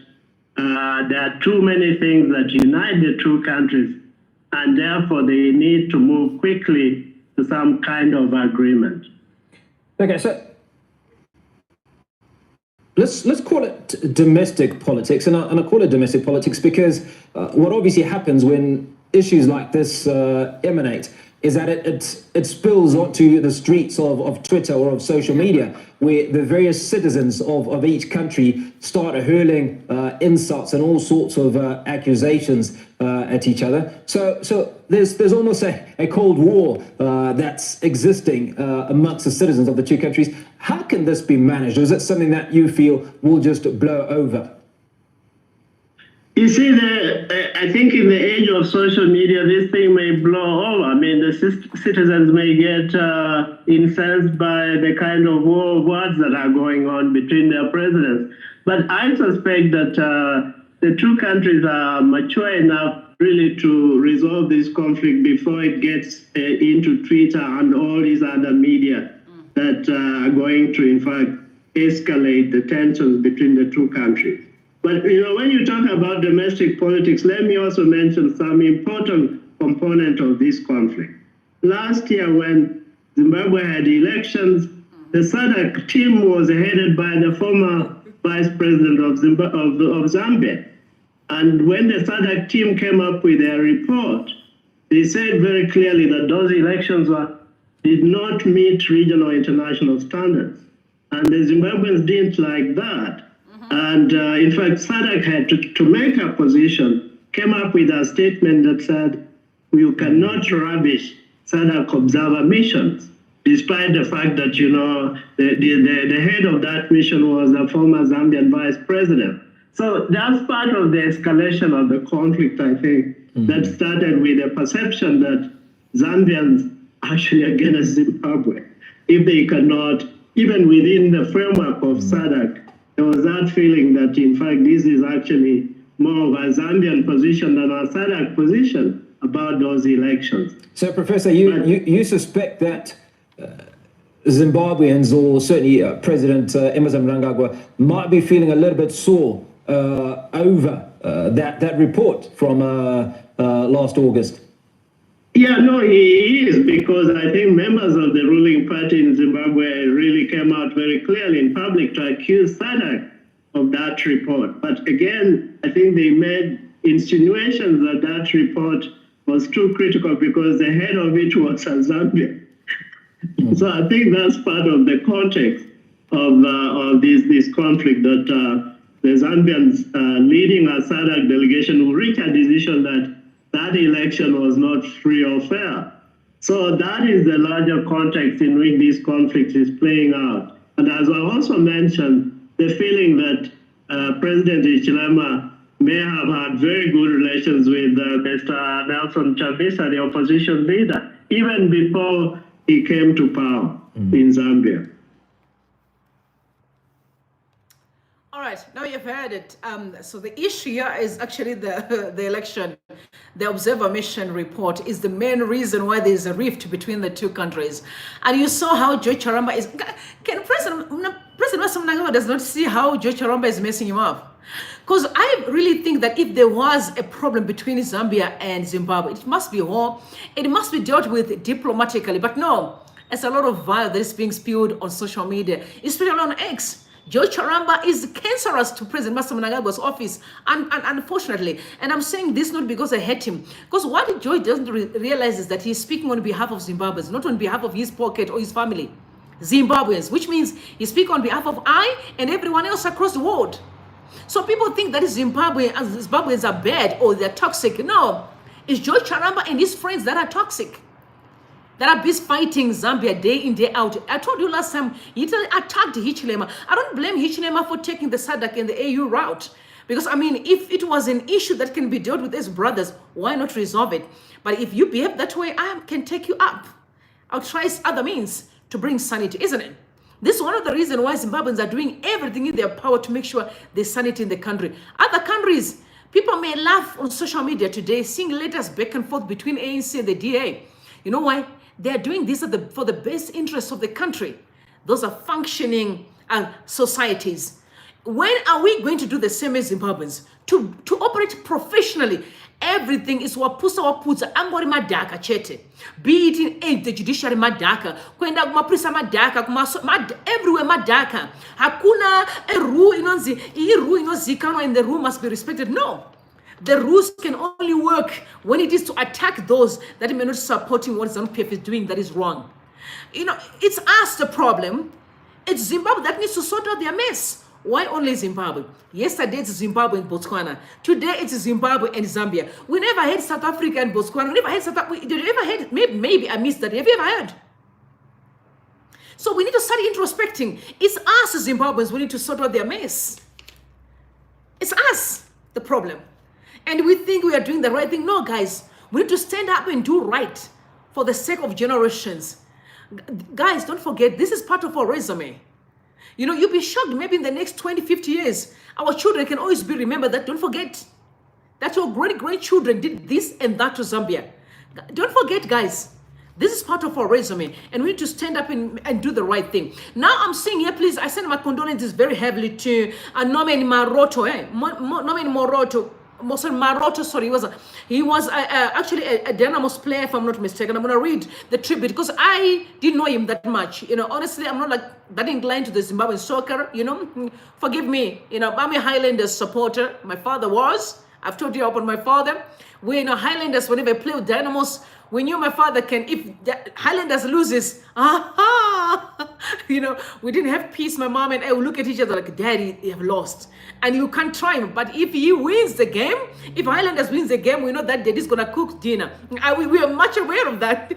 D: there are too many things that unite the two countries, and therefore they need to move quickly to some kind of agreement.
C: Okay, so let's call it domestic politics, and I call it domestic politics because what obviously happens when issues like this emanate is that it spills onto the streets of Twitter or of social media, where the various citizens of each country start hurling insults and all sorts of accusations at each other. So there's almost a cold war that's existing amongst the citizens of the two countries. How can this be managed? Or is it something that you feel will just blow over?
D: You see, I think in the age of social media, this thing may blow over. I mean, the citizens may get incensed by the kind of war of words that are going on between their presidents. But I suspect that the two countries are mature enough really to resolve this conflict before it gets into Twitter and all these other media that are going to, in fact, escalate the tensions between the two countries. But, when you talk about domestic politics, let me also mention some important component of this conflict. Last year, when Zimbabwe had elections, the SADC team was headed by the former vice president of Zambia. And when the SADC team came up with their report, they said very clearly that those elections did not meet regional international standards. And the Zimbabweans didn't like that. And in fact, SADC had to make a position, came up with a statement that said, you cannot rubbish SADC observer missions, despite the fact that, the head of that mission was a former Zambian vice president. So that's part of the escalation of the conflict, I think, that started with the perception that Zambians actually against Zimbabwe, if they cannot, even within the framework of SADC, there was that feeling that, in fact, this is actually more of a Zambian position than a SADC position about those elections.
C: So, Professor, you suspect that Zimbabweans, or certainly President Emmerson Mnangagwa, might be feeling a little bit sore over that report from last August?
D: Yeah, no, he is, because I think members of the ruling party in Zimbabwe really came out very clearly in public to accuse SADC of that report. But again, I think they made insinuations that that report was too critical because the head of it was a Zambian. So I think that's part of the context of this conflict, that the Zambians leading a SADC delegation will reach a decision that election was not free or fair. So that is the larger context in which this conflict is playing out. And as I also mentioned, the feeling that President HICHILEMA may have had very good relations with Mr. Nelson Chamisa, the opposition leader, even before he came to power in Zambia.
A: All right, now you've heard it. So the issue here is actually the election. The observer mission report is the main reason why there's a rift between the two countries. And you saw how Joe Charamba is... President Mnangagwa does not see how Joe Charamba is messing him up. Because I really think that if there was a problem between Zambia and Zimbabwe, it must be dealt with diplomatically. But no, it's a lot of violence that is being spewed on social media, especially on X. Joe Charamba is cancerous to President Mnangagwa's office, and unfortunately. And I'm saying this not because I hate him, because what Joe doesn't realize is that he's speaking on behalf of Zimbabweans, not on behalf of his pocket or his family. Zimbabweans, which means he speaks on behalf of I and everyone else across the world. So people think that Zimbabweans are bad or they're toxic. No, it's Joe Charamba and his friends that are toxic, that are busy fighting Zambia day in, day out. I told you last time, he attacked HICHILEMA. I don't blame HICHILEMA for taking the SADC and the AU route. Because, I mean, if it was an issue that can be dealt with as brothers, why not resolve it? But if you behave that way, I can take you up. I'll try other means to bring sanity, isn't it? This is one of the reasons why Zimbabweans are doing everything in their power to make sure there's sanity in the country. Other countries, people may laugh on social media today, seeing letters back and forth between ANC and the DA. You know why? They're doing this for the best interests of the country. Those are functioning societies. When are we going to do the same as Zimbabweans? To operate professionally. Everything is wapusa wapudza angori madhaka chete. Be it in aid, the judiciary madhaka, kwenda kumaprisa madhaka, everywhere madhaka. Hakuna a rule inonzi, iyi rule inozikana and the rule must be respected. No. The rules can only work when it is to attack those that may not supporting what ZANU-PF is doing that is wrong. You know, it's us the problem. It's Zimbabwe that needs to sort out their mess. Why only Zimbabwe? Yesterday it's Zimbabwe and Botswana. Today it's Zimbabwe and Zambia. We never had South Africa and Botswana. We never had South Africa. Did you ever had? Maybe I missed that. Have you ever heard? So we need to start introspecting. It's us Zimbabweans. We need to sort out their mess. It's us the problem. And we think we are doing the right thing. No, guys. We need to stand up and do right for the sake of generations. Guys, don't forget, this is part of our resume. You know, you'll be shocked maybe in the next 20, 50 years, our children can always be remembered that. Don't forget that your great-grandchildren did this and that to Zambia. Don't forget, guys, this is part of our resume, and we need to stand up and do the right thing. Now I'm saying here, please, I send my condolences very heavily to Norman Maroto, Norman Moroto. Maroto, sorry, he was actually a Dynamos player, if I'm not mistaken. I'm going to read the tribute because I didn't know him that much. You know, honestly, I'm not like that inclined to the Zimbabwean soccer, you know. Forgive me, you know, I'm a Highlanders supporter. My father was. I've told you about my father. We, you know, Highlanders, whenever I play with Dynamos, we knew my father can, if the Highlanders loses, you know, we didn't have peace. My mom and I would look at each other like, Daddy, you have lost. And you can't try him. But if he wins the game, if Highlanders wins the game, we know that Daddy's going to cook dinner. We are much aware of that.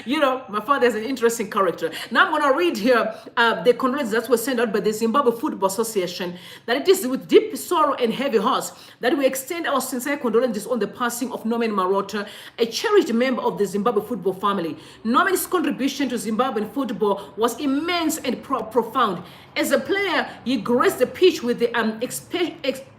A: You know, my father is an interesting character. Now I'm going to read here the condolences that were sent out by the Zimbabwe Football Association, that it is with deep sorrow and heavy hearts that we extend our sincere condolences on the passing of Norman Maroto, a cherished member of the Zimbabwe football family. Norman's contribution to Zimbabwean football was immense and profound. As a player, he graced the pitch with the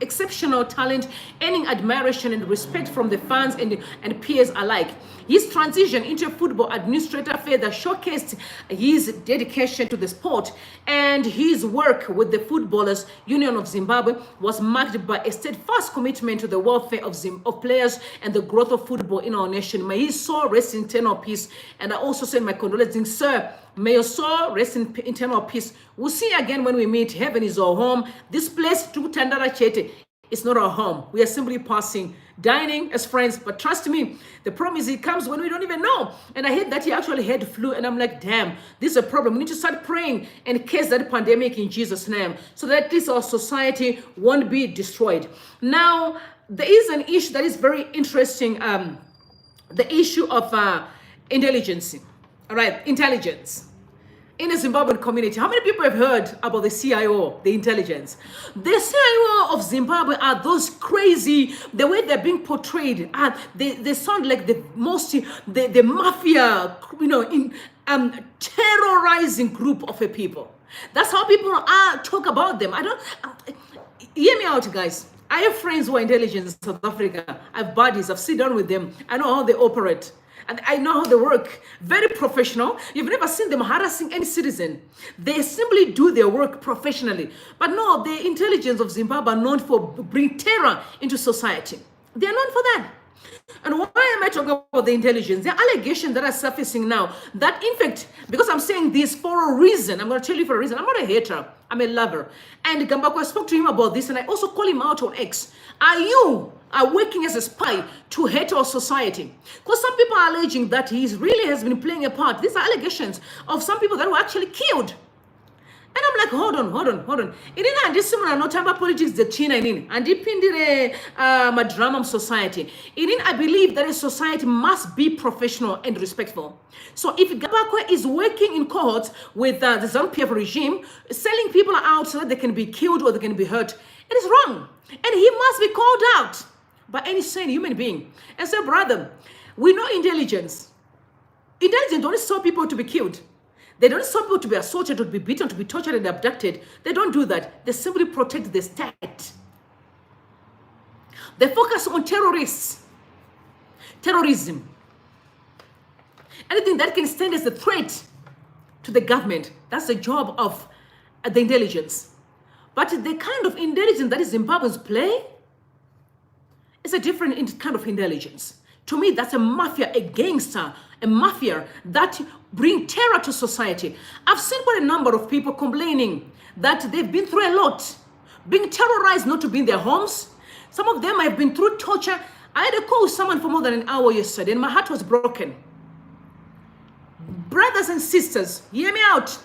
A: exceptional talent, earning admiration and respect from the fans and peers alike. His transition into a football administrator further showcased his dedication to the sport, and his work with the Footballers Union of Zimbabwe was marked by a steadfast commitment to the welfare of players and the growth of football in our nation. May his soul rest in eternal peace. And I also send my condolences, sir. May your soul rest in eternal peace. We'll see you again when we meet. Heaven is our home. This place, Tandara Chete, is not our home. We are simply passing, dining as friends. But trust me, the problem is it comes when we don't even know. And I heard that he actually had flu. And I'm like, damn, this is a problem. We need to start praying and curse that pandemic in Jesus' name, so that at least our society won't be destroyed. Now, there is an issue that is very interesting. The issue of intelligence. All right, intelligence. In the Zimbabwean community, how many people have heard about the CIO, the intelligence? The CIO of Zimbabwe are those crazy, the way they're being portrayed, they sound like the most, the mafia, you know, in terrorizing group of a people. That's how people talk about them. Hear me out, guys. I have friends who are intelligent in South Africa. I have buddies, I've sit down with them. I know how they operate. And I know how they work. Very professional. You've never seen them harassing any citizen. They simply do their work professionally. But no, the intelligence of Zimbabwe are known for bringing terror into society. They are known for that. And why am I talking about the intelligence? There are allegations that are surfacing now that, in fact, because I'm saying this for a reason, I'm going to tell you for a reason. I'm not a hater. I'm a lover. And Gambako, I spoke to him about this, and I also call him out on X. Are you working as a spy to hate our society? Because some people are alleging that he really has been playing a part. These are allegations of some people that were actually killed. And I'm like, hold on. Irina and this similar no time politics the China in and depending drama society. Irina, I believe that a society must be professional and respectful. So if Gambako is working in cohorts with the ZANU-PF regime, selling people out so that they can be killed or they can be hurt, It is wrong. And he must be called out by any sane human being. And say, brother, we know intelligence. Intelligence don't stop people to be killed. They don't stop people to be assaulted, to be beaten, to be tortured and abducted. They don't do that. They simply protect the state. They focus on terrorists, terrorism. Anything that can stand as a threat to the government. That's the job of the intelligence. But the kind of intelligence that Zimbabweans play is a different kind of intelligence. To me, that's a mafia, a gangster, a mafia that bring terror to society. I've seen quite a number of people complaining that they've been through a lot, being terrorized not to be in their homes. Some of them have been through torture. I had a call with someone for more than an hour yesterday, and my heart was broken. Brothers and sisters, hear me out.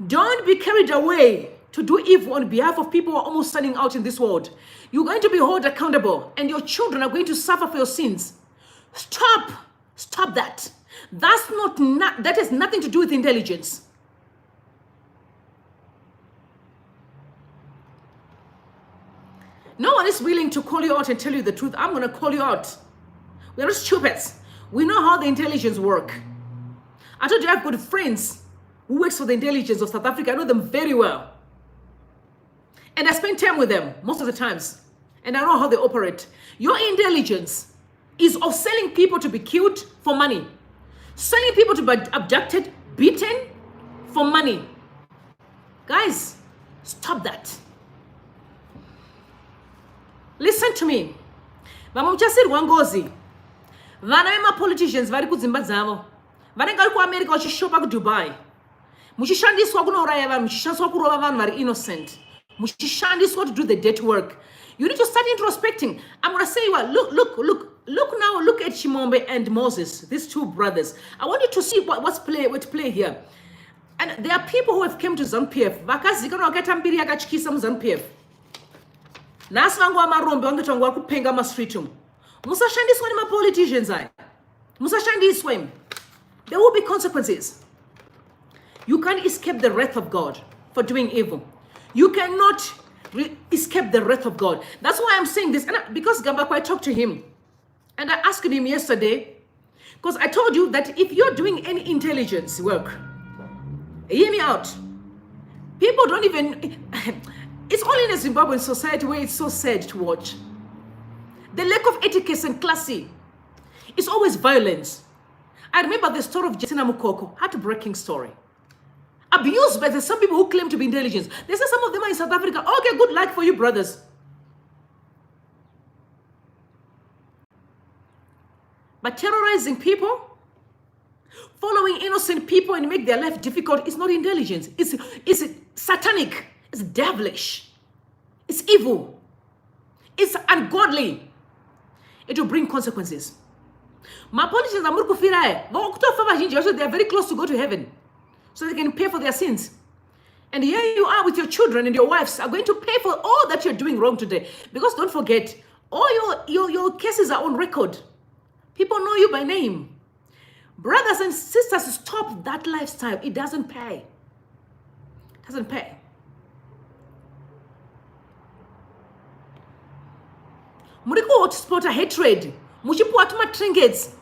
A: Don't be carried away to do evil on behalf of people who are almost standing out in this world. You're going to be held accountable, and your children are going to suffer for your sins. Stop that. That has nothing to do with intelligence. No one is willing to call you out and tell you the truth. I'm going to call you out. We're not stupids. We know how the intelligence work. I told you I've got friends who works for the intelligence of South Africa. I know them very well. And I spend time with them most of the times. And I know how they operate. Your intelligence is of selling people to be killed for money. Selling people to be abducted, beaten for money. Guys, stop that. Listen to me. Vamwe muchasirwa ngozi. Vana vema politicians vari kudzimba dzavo. Vanenge vari kuAmerica vachishopa kuDubai. Muchishandiswa kunouraya vanhu, muchishandiswa kurova vanhu vari innocent. Muchishandiswa to do the dirty work. You need to start introspecting. I'm going to say, well, look now, look at Chimombe and Moses, these two brothers. I want you to see what's play here. And there are people who have come to ZANU-PF. Vakazikana wakaita mbiri yakachikisa muZANU-PF. Nasi vangu vamarombe vangati vangu vari kupenga mastreet umu. Musashandiswa nemapoliticians aya. Musashandiswe. There will be consequences. You can't escape the wrath of God for doing evil. You cannot escape the wrath of God. That's why I'm saying this. And because Gambakwa, I talked to him. And I asked him yesterday, because I told you that if you're doing any intelligence work, hear me out. People don't even... It's only in a Zimbabwean society where it's so sad to watch. The lack of etiquette and classy. It's always violence. I remember the story of Jessina Mukoko, heartbreaking story. Abused by some people who claim to be intelligence. They say some of them are in South Africa. Okay, good luck for you, brothers. But terrorizing people, following innocent people and make their life difficult is not intelligence. It's satanic. It's devilish. It's evil. It's ungodly. It will bring consequences. My politicians are they are very close to go to heaven. So they can pay for their sins. And here you are with your children and your wives are going to pay for all that you're doing wrong today. Because don't forget, all your cases are on record. People know you by name. Brothers and sisters, stop that lifestyle. It doesn't pay. It doesn't pay. Muriko hotspot a hatred. Muchipu atuma trinkets.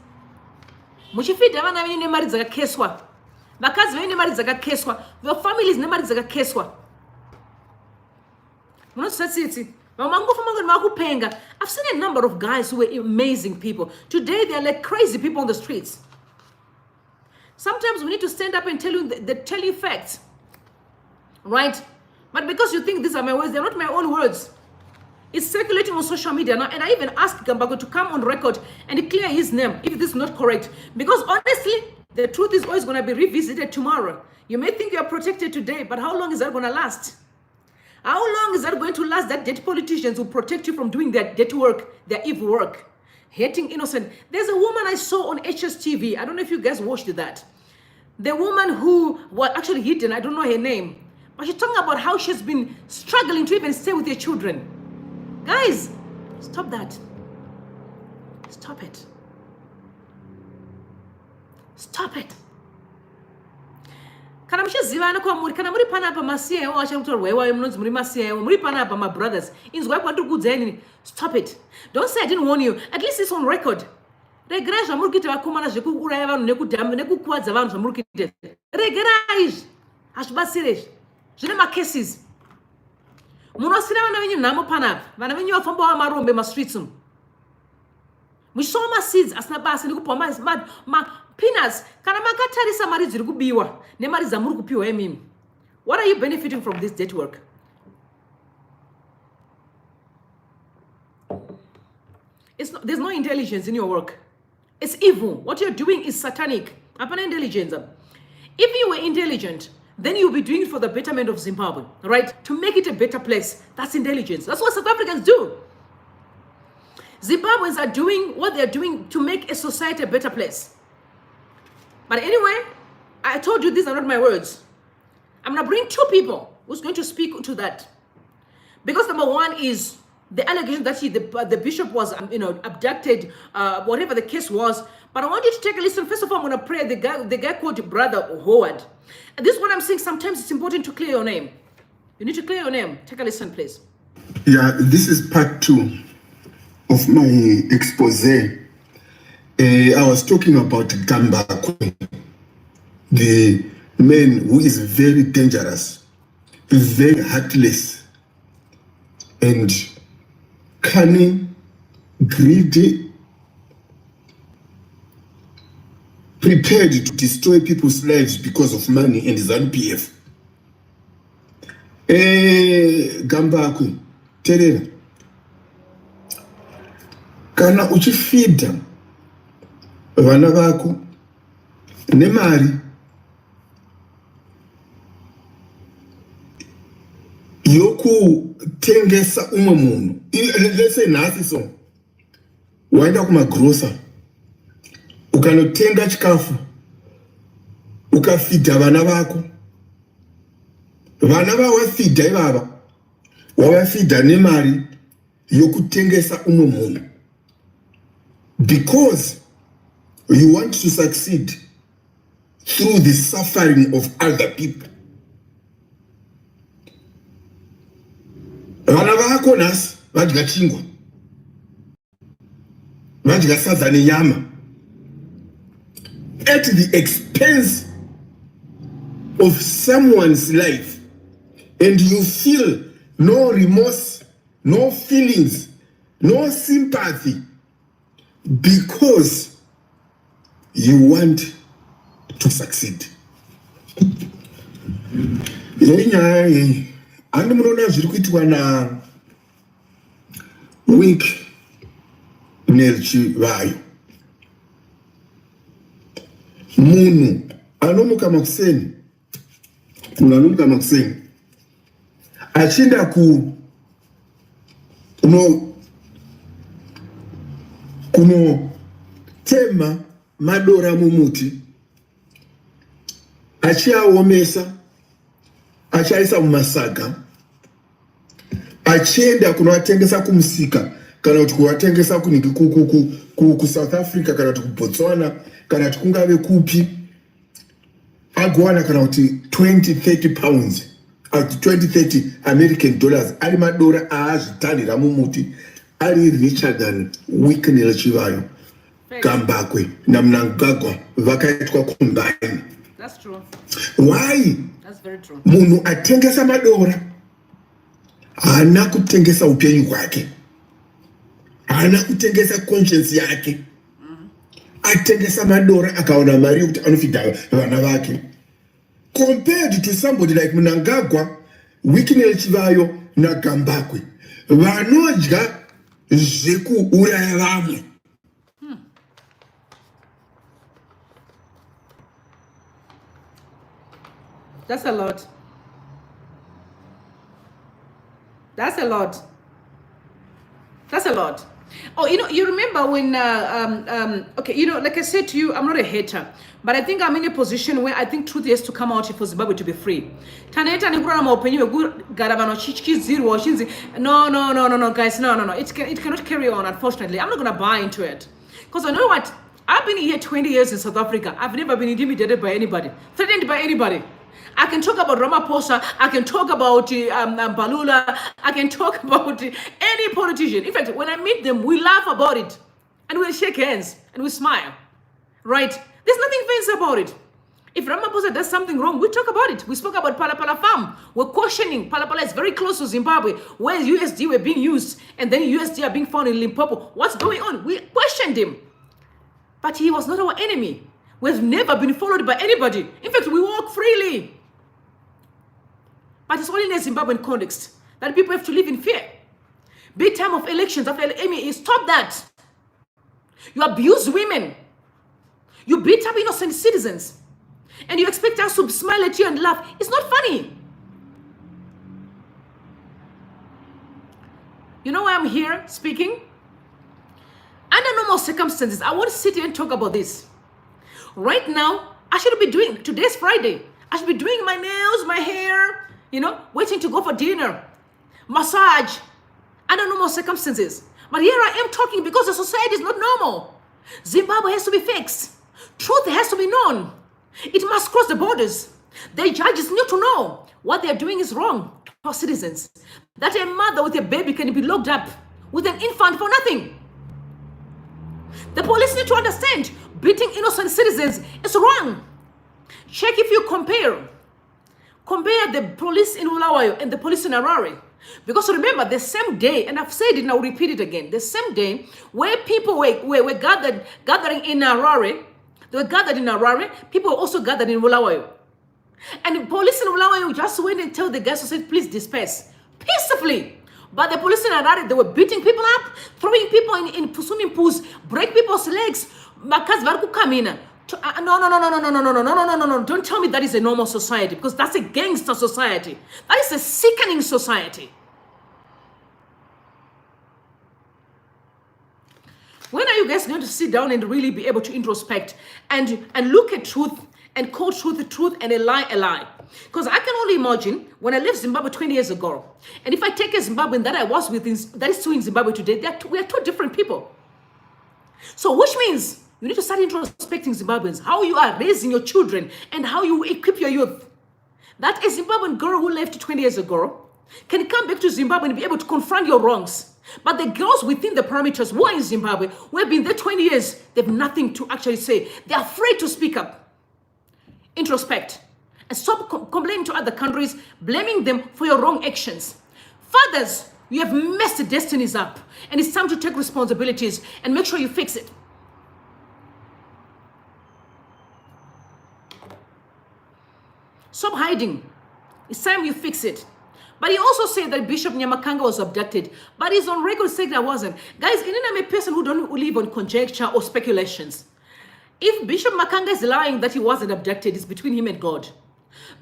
A: Muchifida vana venyu nemari dzakakeswa. Vakazi venyu nemari dzakakeswa. Your families nemari dzakakeswa. I've seen a number of guys who were amazing people. Today they are like crazy people on the streets. Sometimes we need to stand up and tell you facts. Right? But because you think these are my words, they're not my own words. It's circulating on social media now, and I even asked Gambago to come on record and clear his name if this is not correct. Because honestly, the truth is always going to be revisited tomorrow. You may think you are protected today, but how long is that going to last? How long is that going to last that dead politicians will protect you from doing their dirty work, their evil work, hating innocent? There's a woman I saw on HSTV. I don't know if you guys watched that. The woman who was actually hidden, I don't know her name, but she's talking about how she's been struggling to even stay with her children. Guys, stop that. Stop it. Stop it. kana muchizivana kwamuri, kana muri panapa masiyayo achakutaurwa iwayo munonzi muri masiyayo, muri panapa my brothers, inzwai kwandiri kuudzai, stop it. Don't say I didn't warn you. At least it's on record. Regerai zvamuri kuita vakomana zvekuuraya vanhu nekudhamba nekukuwadza vanhu zvamuri kuita. Regerai izvi. Hazvibatsiri izvi. Zvine macases. Munosira vana venyu nhamo panapa. Vana venyu vafambawo marombe mastreets umu. Muchisowa maseeds asina basa nekupiwa peanuts. Kana makatarisa mari dziri kubiwa nemari dzamuri kupiwa imimi. What are you benefiting from this debt work? There's no intelligence in your work. It's evil. What you're doing is satanic. Apana intelligence. If you were intelligent, then you'll be doing it for the betterment of Zimbabwe, right? To make it a better place. That's intelligence. That's what South Africans do. Zimbabweans are doing what they're doing to make a society a better place. But anyway, I told you these are not my words. I'm going to bring two people who's going to speak to that. Because number one is the allegation that the bishop was, abducted, whatever the case was. But I want you to take a listen. First of all, I'm going to pray the guy called Brother Howard. And this is what I'm saying. Sometimes it's important to clear your name. You need to clear your name. Take a listen, please.
E: Yeah, this is part 2 of my expose. I was talking about Gambakwe, the man who is very dangerous, very heartless, and cunning, greedy, prepared to destroy people's lives because of money and ZANU-PF. Gambakwe, terera. Kana uchifida vana vako nemari yokutengesa umwe munhu, let's say nhasi so waenda kumagrosa ukanotenga chikafu ukafidha vana vako, vana vawafidha ivava wavafidha nemari yokutengesa umwe munhu, because you want to succeed through the suffering of other people. Vana vako nhasi vadya chingwa, vadya sadza nenyama at the expense of someone's life, and you feel no remorse, no feelings, no sympathy, because you want to succeed. Andi munoona zviri kuitwa na Wink Nelchivayo. Munhu anomuka makuseni, achinda kunotema madora mumuti, achiaomesa, achiaisa mumasaga, achienda kunoatengesa kumusika, kana kuti kuatengesa ku South Africa, kana kuti kuBotswana, kana kuti kungave kupi, agowana kana kuti 20-30 pounds, 20-30 American dollars, ari madora aazvitanhira mumuti, ari richer than Wink Nelchivayo, Gambakwe naMnangagwa vakaitwa combine.
A: That's true.
E: Why?
A: That's very true.
E: Munhu atengesa madora haana kutengesa upenyu hwake, haana kutengesa conscience yake. Atengesa madora akaona mari yokuti anofidha vana vake, compared to somebody like Mnangagwa, Wink Nelchivayo naGambakwe vanodya zvekuuraya vamwe.
A: That's a lot. That's a lot. That's a lot. Oh, you remember when, okay, like I said to you, I'm not a hater, but I think I'm in a position where I think truth has to come out for Zimbabwe to be free. No, guys, no. It cannot carry on, unfortunately. I'm not going to buy into it. Because I know what? I've been here 20 years in South Africa. I've never been intimidated by anybody, threatened by anybody. I can talk about Ramaphosa, I can talk about Balula, I can talk about any politician. In fact, when I meet them, we laugh about it and we shake hands and we smile, right? There's nothing fancy about it. If Ramaphosa does something wrong, we talk about it. We spoke about Palapala Farm. We're questioning. Palapala is very close to Zimbabwe, where USD were being used, and then USD are being found in Limpopo. What's going on? We questioned him. But he was not our enemy. We've never been followed by anybody. In fact, we walk freely. But it's only in a Zimbabwean context that people have to live in fear. Big time of elections, after LME, stop that. You abuse women. You beat up innocent citizens. And you expect us to smile at you and laugh. It's not funny. You know why I'm here speaking? Under normal circumstances, I want to sit here and talk about this. Right now, I should be doing, today's Friday, I should be doing my nails, my hair, you know, waiting to go for dinner, massage, under normal circumstances. But here I am talking because the society is not normal. Zimbabwe has to be fixed. Truth has to be known. It must cross the borders. The judges need to know what they're doing is wrong to our citizens. That a mother with a baby can be locked up with an infant for nothing. The police need to understand beating innocent citizens is wrong. Check if you compare the police in Bulawayo and the police in Harare. Because remember, the same day, and I've said it and I'll repeat it again, the same day where people were gathering in Harare, they were gathered in Harare, people were also gathered in Bulawayo. And the police in Bulawayo just went and told the guys to say, please disperse peacefully. But the police in Harare, they were beating people up, throwing people in swimming pools, break people's legs. No. Don't tell me that is a normal society, because that's a gangster society. That is a sickening society. When are you guys going to sit down and really be able to introspect and look at truth and call truth and a lie? Because I can only imagine when I left Zimbabwe 20 years ago, and if I take a Zimbabwean that I was with, that is still in Zimbabwe today, we are two different people. So which means you need to start introspecting Zimbabweans, how you are raising your children and how you equip your youth. That a Zimbabwean girl who left 20 years ago can come back to Zimbabwe and be able to confront your wrongs. But the girls within the parameters who are in Zimbabwe, who have been there 20 years, they have nothing to actually say. They're afraid to speak up. Introspect. And stop complaining to other countries, blaming them for your wrong actions. Fathers, you have messed the destinies up. And it's time to take responsibilities and make sure you fix it. Stop hiding. It's time you fix it. But he also said that Bishop Nyamakanga was abducted. But he's on record saying that wasn't. Guys, I'm a person who don't live on conjecture or speculations. If Bishop Makanga is lying that he wasn't abducted, it's between him and God.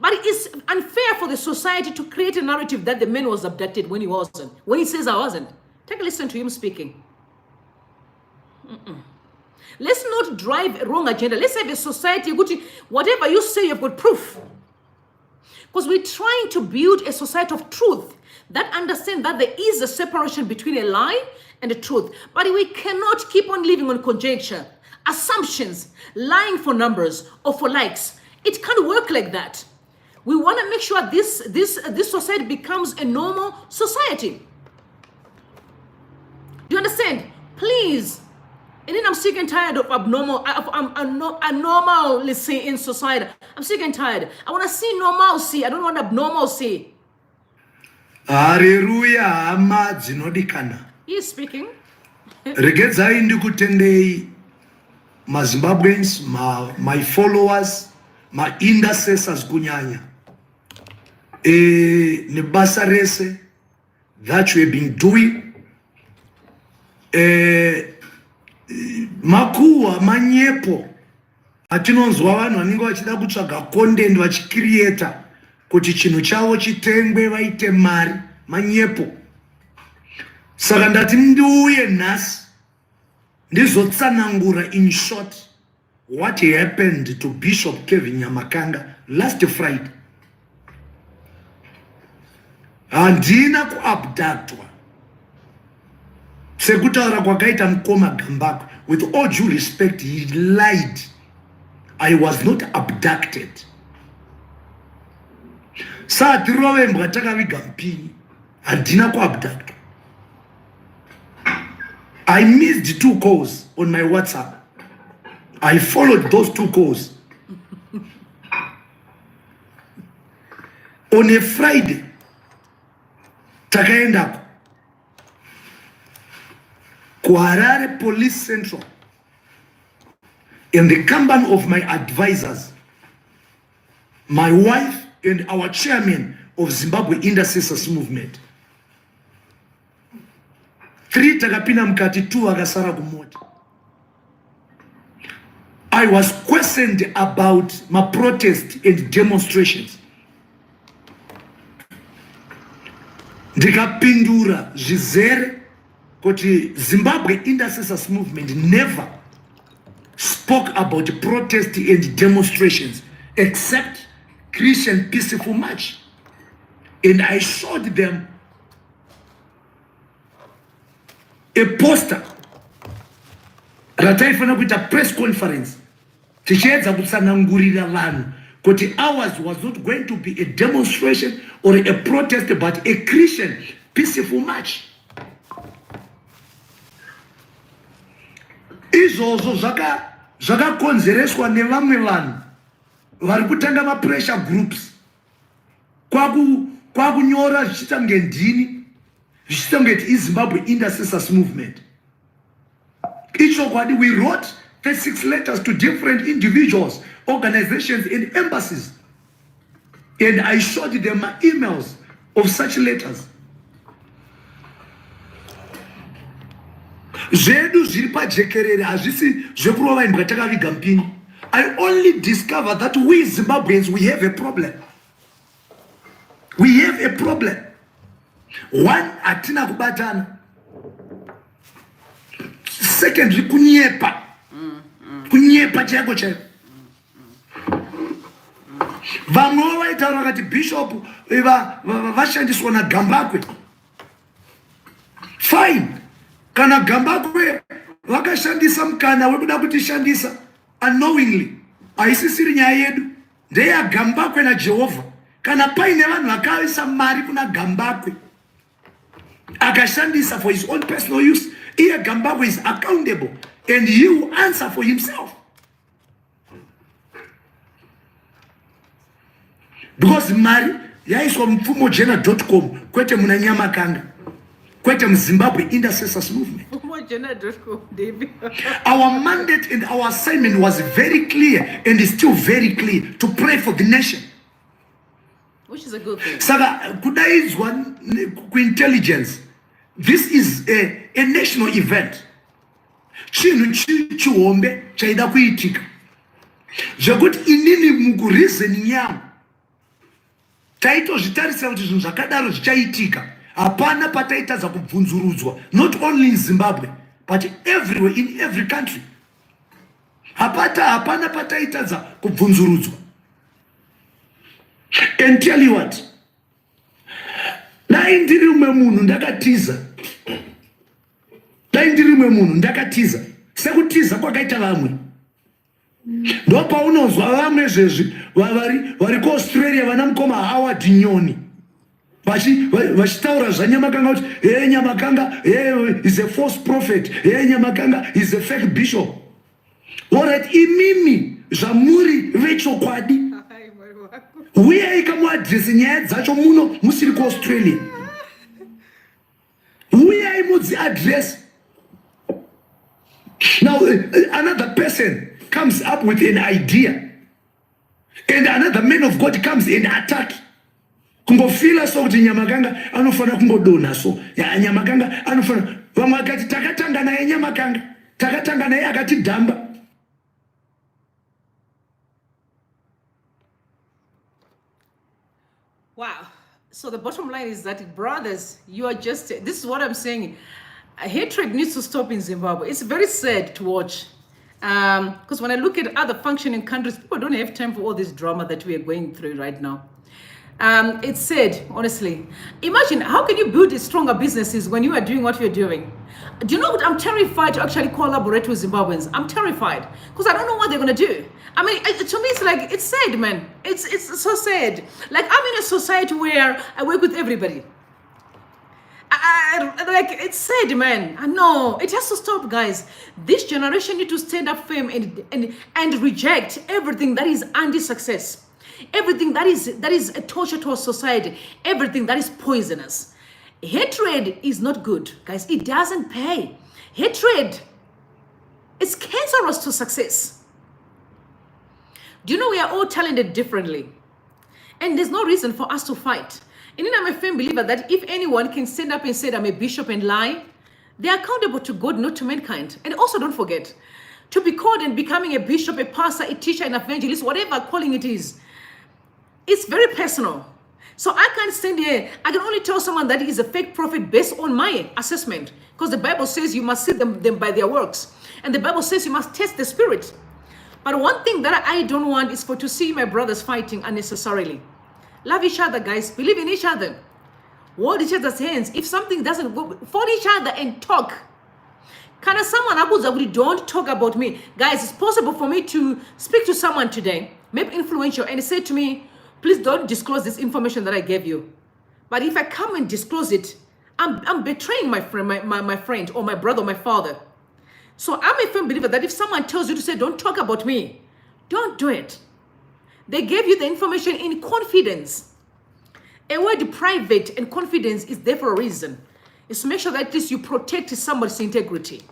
A: But it is unfair for the society to create a narrative that the man was abducted when he wasn't. When he says I wasn't. Take a listen to him speaking. Let's not drive a wrong agenda. Let's have a society, whatever you say, you've got proof. Because we're trying to build a society of truth that understands that there is a separation between a lie and the truth. But we cannot keep on living on conjecture, assumptions, lying for numbers or for likes. It can't work like that. We want to make sure this society becomes a normal society. Do you understand? Please. And then I'm sick and tired of abnormalcy in society. I'm sick and tired. I want to see normalcy. I don't want abnormalcy.
F: Hallelujah, ama dzinodikana.
A: He is speaking.
F: Regedzai ndikutendei maZimbabweans, my followers, my intercessors kunyanya. Nebasa rese that we have been doing. Makuwa manyepo atinonzwa vanhu vanenge vachida kutsvaga content vachicreata kuti chinhu chavo chitengwe vaite mari manyepo. Saka ndati ndiuye nhasi ndizotsanangura in short what happened to Bishop Kevin Nyamakanga last Friday. Handina kuabductwa sekutaura kwakaita mukoma Gambako. With all due respect, he lied. I was not abducted. Sati rove mbwa takaviga mpini. Handina kuabduct. I missed 2 calls on my WhatsApp. I followed those 2 calls. On a Friday, takaenda Harare Police Central in the company of my advisors, my wife and our chairman of Zimbabwe Intercessors Movement. 3 takapina mkati, 2 akasara kumota. I was questioned about my protest and demonstrations. Ndikapindura zvizere kuti Zimbabwe Intercessors Movement never spoke about protest and demonstrations except Christian peaceful march. And I showed them a poster rataifana kuita press conference tichiedza kutsanangurira vanhu kuti ours was not going to be a demonstration or a protest but a Christian peaceful march. Izvozvo zvakakonzereswa nevamwe vanhu vari kutanga ma-pressure groups kwakunyora zvichiita ngendini zvichiita ngeti iZimbabwe Intercessors Movement. Ichokwadi, we wrote 36 letters to different individuals, organizations and embassies, and I showed them my emails of such letters. Zvedu zviri pajekerere hazvisi zvekurova imbwa takaviga mpini. I only discovered that we Zimbabweans, we have a problem. We have a problem. One, hatina kubatana. Secondly, kunyepa. Kunyepa chako chako. Vamwe vaitaura vakati bishop vashandiswa naGambakwe. Fine. Kana Gambakwe vakashandisa mukana wekuda kutishandisa unknowingly, haisisiri nyaya yedu, ndeyaGambakwe naJehovha. Kana paine vanhu vakaisa mari kuna Gambakwe akashandisa for his own personal use, iye Gambakwe is accountable and he will answer for himself. Because mari yaiswa mfumojena.com kwete muna Nyamakanga, kwete mZimbabwe Intercessors Movement. Our mandate and our assignment was very clear and is still very clear, to pray for the nation.
A: Which is a good thing.
F: Saka kudaidzwa kuintelligence, this is a national event. Chinhu chihombe chaida kuitika. Zvekuti inini mukureason nyama taitozvitarisa kuti zvinhu zvakadaro zvichaitika. Hapana pataitadza kubvunzurudzwa, not only in Zimbabwe but everywhere, in every country. Hapana pataitadza kubvunzurudzwa. And tell you what, dai ndiri umwe munhu ndakatiza, sekutiza kwakaita vamwe. Ndopaunonzwa vamwe zvezvi vari kuAustralia vana mukoma Howard Nyoni vachitaura zvaNyamakanga kuti Nyamakanga is a false prophet, Nyamakanga is a fake bishop. Alright, imimi zvamuri vechokwadi, uyai kamuadresi nyaya dzacho muno musiri kuAustralia. Uyai mudzi address. Now another person comes up with an idea and another man of God comes and attack. Kungofila so kuti Nyamakanga anofana kungodona so. Ya Nyamakanga anofana. Vamwe akati takatanga naye Nyamakanga, takatanga naye akati dhamba.
A: Wow. So the bottom line is that, brothers, you are just, this is what I'm saying. Hatred needs to stop in Zimbabwe. It's very sad to watch. Because when I look at other functioning countries, people don't have time for all this drama that we are going through right now. It's said, honestly, imagine how can you build stronger businesses when you are doing what you're doing? Do you know what? I'm terrified to actually collaborate with Zimbabweans. I'm terrified because I don't know what they're gonna do. I mean, to me, it's like, it's sad, man. It's so sad. Like, I'm in a society where I work with everybody. Like, it's sad, man. I know it has to stop, guys. This generation need to stand up firm and reject everything that is anti-success, everything that is a torture to our society, everything that is poisonous. Hatred is not good, guys. It doesn't pay. Hatred is cancerous to success. Do you know we are all talented differently, and there's no reason for us to fight. And then I'm a firm believer that if anyone can stand up and say I'm a bishop and lie, they're accountable to God, not to mankind. And also don't forget, to be called and becoming a bishop, a pastor, a teacher, an evangelist, whatever calling it is, it's very personal. So I can't stand here. I can only tell someone that he is a fake prophet based on my assessment. Because the Bible says you must see them by their works. And the Bible says you must test the spirit. But one thing that I don't want is to see my brothers fighting unnecessarily. Love each other, guys. Believe in each other. Hold each other's hands. If something doesn't go, follow each other and talk. Can someone abuzabuli don't talk about me? Guys, it's possible for me to speak to someone today, maybe influential, and say to me, please don't disclose this information that I gave you. But if I come and disclose it, I'm betraying my friend, my friend, or my brother, or my father. So I'm a firm believer that if someone tells you to say, don't talk about me, don't do it. They gave you the information in confidence. A word private and confidence is there for a reason. It's to make sure that at least you protect somebody's integrity,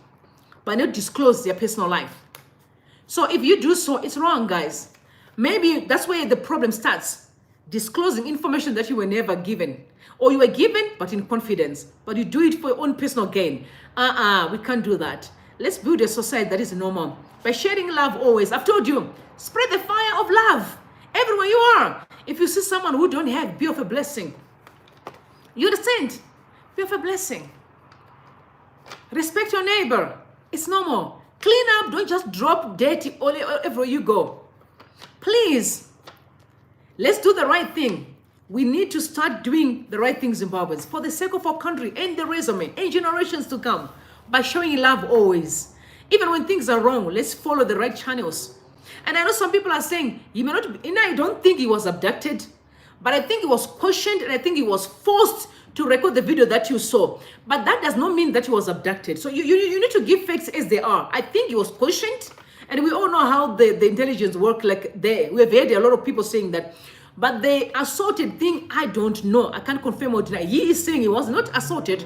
A: but not disclose their personal life. So if you do so, it's wrong, guys. Maybe that's where the problem starts. Disclosing information that you were never given. Or you were given, but in confidence. But you do it for your own personal gain. We can't do that. Let's build a society that is normal. By sharing love always. I've told you, spread the fire of love everywhere you are. If you see someone who don't have, be of a blessing. You understand? Be of a blessing. Respect your neighbor. It's normal. Clean up. Don't just drop dirty all everywhere you go. Please, let's do the right thing. We need to start doing the right things, Zimbabweans, for the sake of our country and the resume and generations to come, by showing love always. Even when things are wrong, let's follow the right channels. And I know some people are saying, you may not be, and I don't think he was abducted, but I think he was questioned, and I think he was forced to record the video that you saw. But that does not mean that he was abducted. So you need to give facts as they are. I think he was questioned. And we all know how the intelligence work like there. We have heard a lot of people saying that. But the assaulted thing, I don't know. I can't confirm or deny. He is saying he was not assaulted.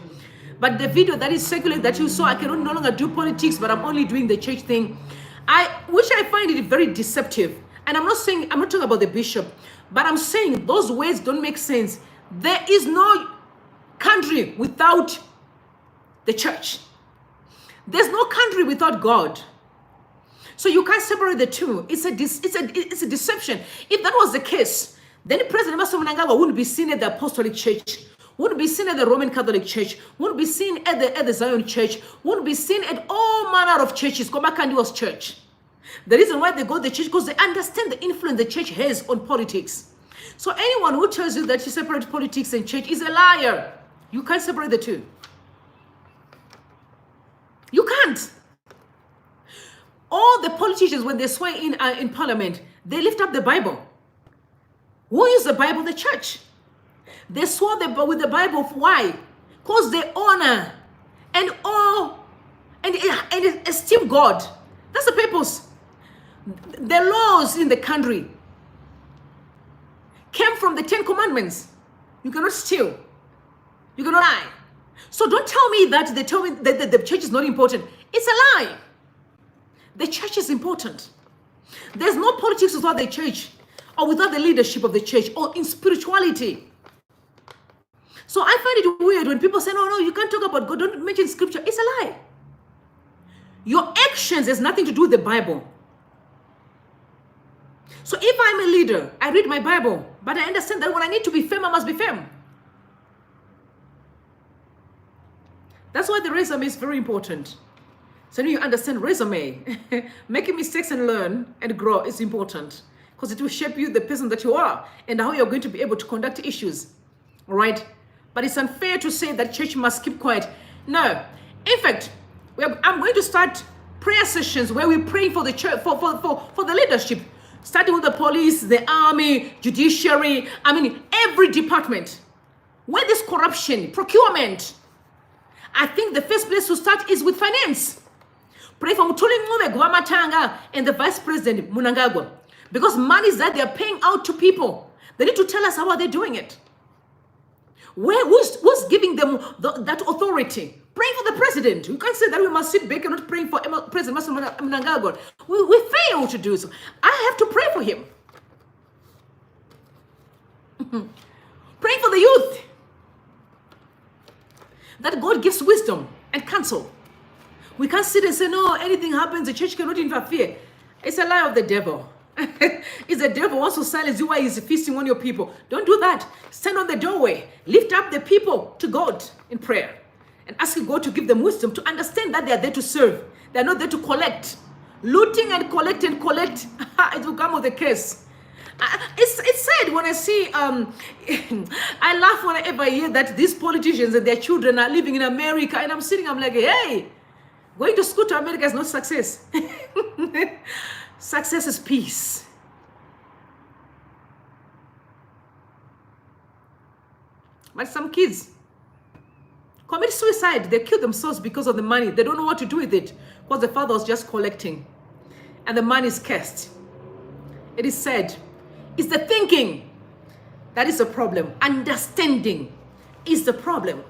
A: But the video that is circulated that you saw, I can no longer do politics, but I'm only doing the church thing. Which I find it very deceptive. And I'm not talking about the bishop, but I'm saying those words don't make sense. There is no country without the church. There's no country without God. So you can't separate the two. It's a deception. If that was the case, then President Mnangagwa wouldn't be seen at the Apostolic Church, wouldn't be seen at the Roman Catholic Church, wouldn't be seen at the Zion Church, wouldn't be seen at all manner of churches. Komakandiwa's church. The reason why they go to the church, because they understand the influence the church has on politics. So anyone who tells you that you separate politics and church is a liar. You can't separate the two. You can't. All the politicians, when they swear in parliament, they lift up the Bible. Who is the Bible? The church. They swore with the Bible. Why? Because they honor and awe and esteem God. That's the purpose. The laws in the country came from the 10 Commandments. You cannot steal. You cannot lie. So don't tell me that they tell me that the church is not important. It's a lie. The church is important. There's no politics without the church, or without the leadership of the church, or in spirituality. So I find it weird when people say, no, you can't talk about God, don't mention scripture. It's a lie. Your actions has nothing to do with the Bible. So if I'm a leader, I read my Bible, but I understand that when I need to be firm, I must be firm. That's why the resume is very important. So you understand resume. Making mistakes and learn and grow is important. because it will shape you, the person that you are, and how you're going to be able to conduct issues. All right? But it's unfair to say that church must keep quiet. No. In fact, I'm going to start prayer sessions where we pray for the church, for the leadership, starting with the police, the army, judiciary, every department. Where there's corruption, procurement, I think the first place to start is with finance. Pray for Mutuli Ngube and the Vice President Mnangagwa, because monies that they're paying out to people, they need to tell us how are they doing it. Who's giving them that authority? Praying for the president. You can't say that we must sit back and not praying for President Mnangagwa. We fail to do so. I have to pray for him. Praying for the youth, that God gives wisdom and counsel. We can't sit and say, no, anything happens, the church cannot interfere. It's a lie of the devil. It's the devil wants to silence you while he's feasting on your people. Don't do that. Stand on the doorway. Lift up the people to God in prayer and ask God to give them wisdom to understand that they are there to serve. They are not there to collect. Looting and collect, it will come with a curse. It's sad when I see, I laugh whenever I hear that these politicians and their children are living in America, and I'm like, hey, going to school to America is not success. Success is peace. But some kids commit suicide. They kill themselves because of the money. They don't know what to do with it because the father was just collecting and the money is cursed. It is said, it's the thinking that is the problem. Understanding is the problem.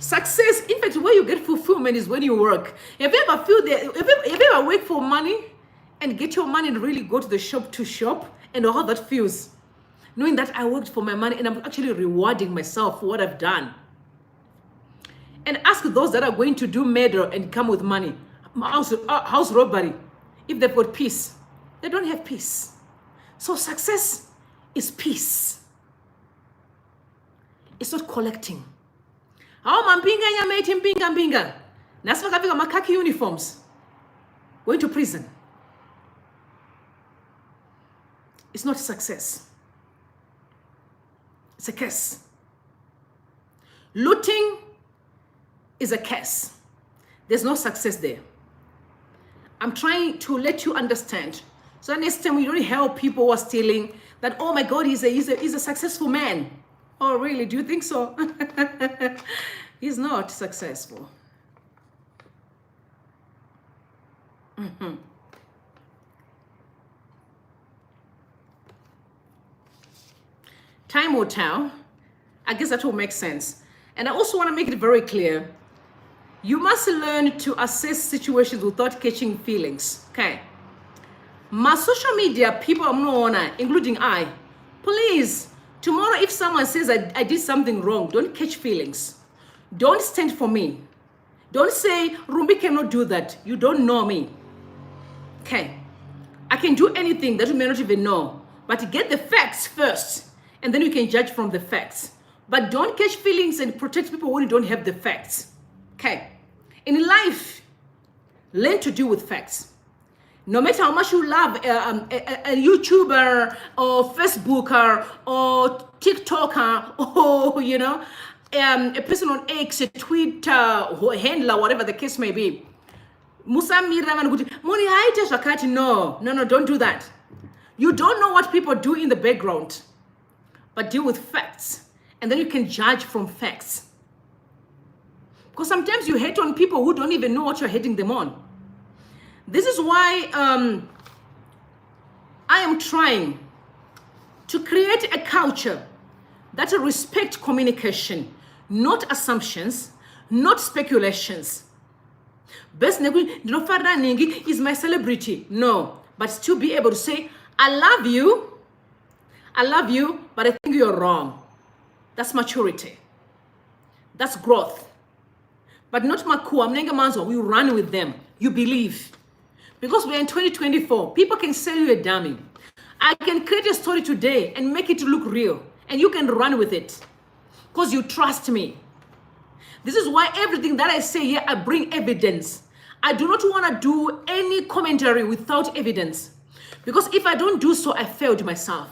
A: Success, in fact, where you get fulfillment is when you work. Have you ever work for money and get your money and really go to the shop to shop and how that feels? Knowing that I worked for my money and I'm actually rewarding myself for what I've done. And ask those that are going to do murder and come with money, house robbery, if they've got peace. They don't have peace. So success is peace. It's not collecting. How mampinga made him pinga. Nasfaka makaki uniforms. Going to prison. It's not success. It's a curse. Looting is a curse. There's no success there. I'm trying to let you understand. So next time we don't help people who are stealing, that, oh my God, he's a successful man. Oh, really? Do you think so? He's not successful. Time will tell. I guess that will make sense. And I also want to make it very clear. You must learn to assess situations without catching feelings. Okay. My social media people, including I, please, tomorrow if someone says I did something wrong, don't catch feelings. Don't stand for me. Don't say, Rumbi cannot do that. You don't know me. Okay. I can do anything that you may not even know. But get the facts first. And then you can judge from the facts. But don't catch feelings and protect people when you don't have the facts. Okay. In life, learn to deal with facts. No matter how much you love a YouTuber or Facebooker or TikToker or, a person on X, a Twitter, or handler, whatever the case may be. No, don't do that. You don't know what people do in the background, but deal with facts. And then you can judge from facts. Because sometimes you hate on people who don't even know what you're hating them on. This is why I am trying to create a culture that respects communication, not assumptions, not speculations. Best is my celebrity. No, but still be able to say, I love you, but I think you're wrong. That's maturity. That's growth. But not makua, manzo, we run with them. You believe. Because we're in 2024, people can sell you a dummy. I can create a story today and make it look real. And you can run with it. Because you trust me. This is why everything that I say here, I bring evidence. I do not want to do any commentary without evidence. Because if I don't do so, I failed myself.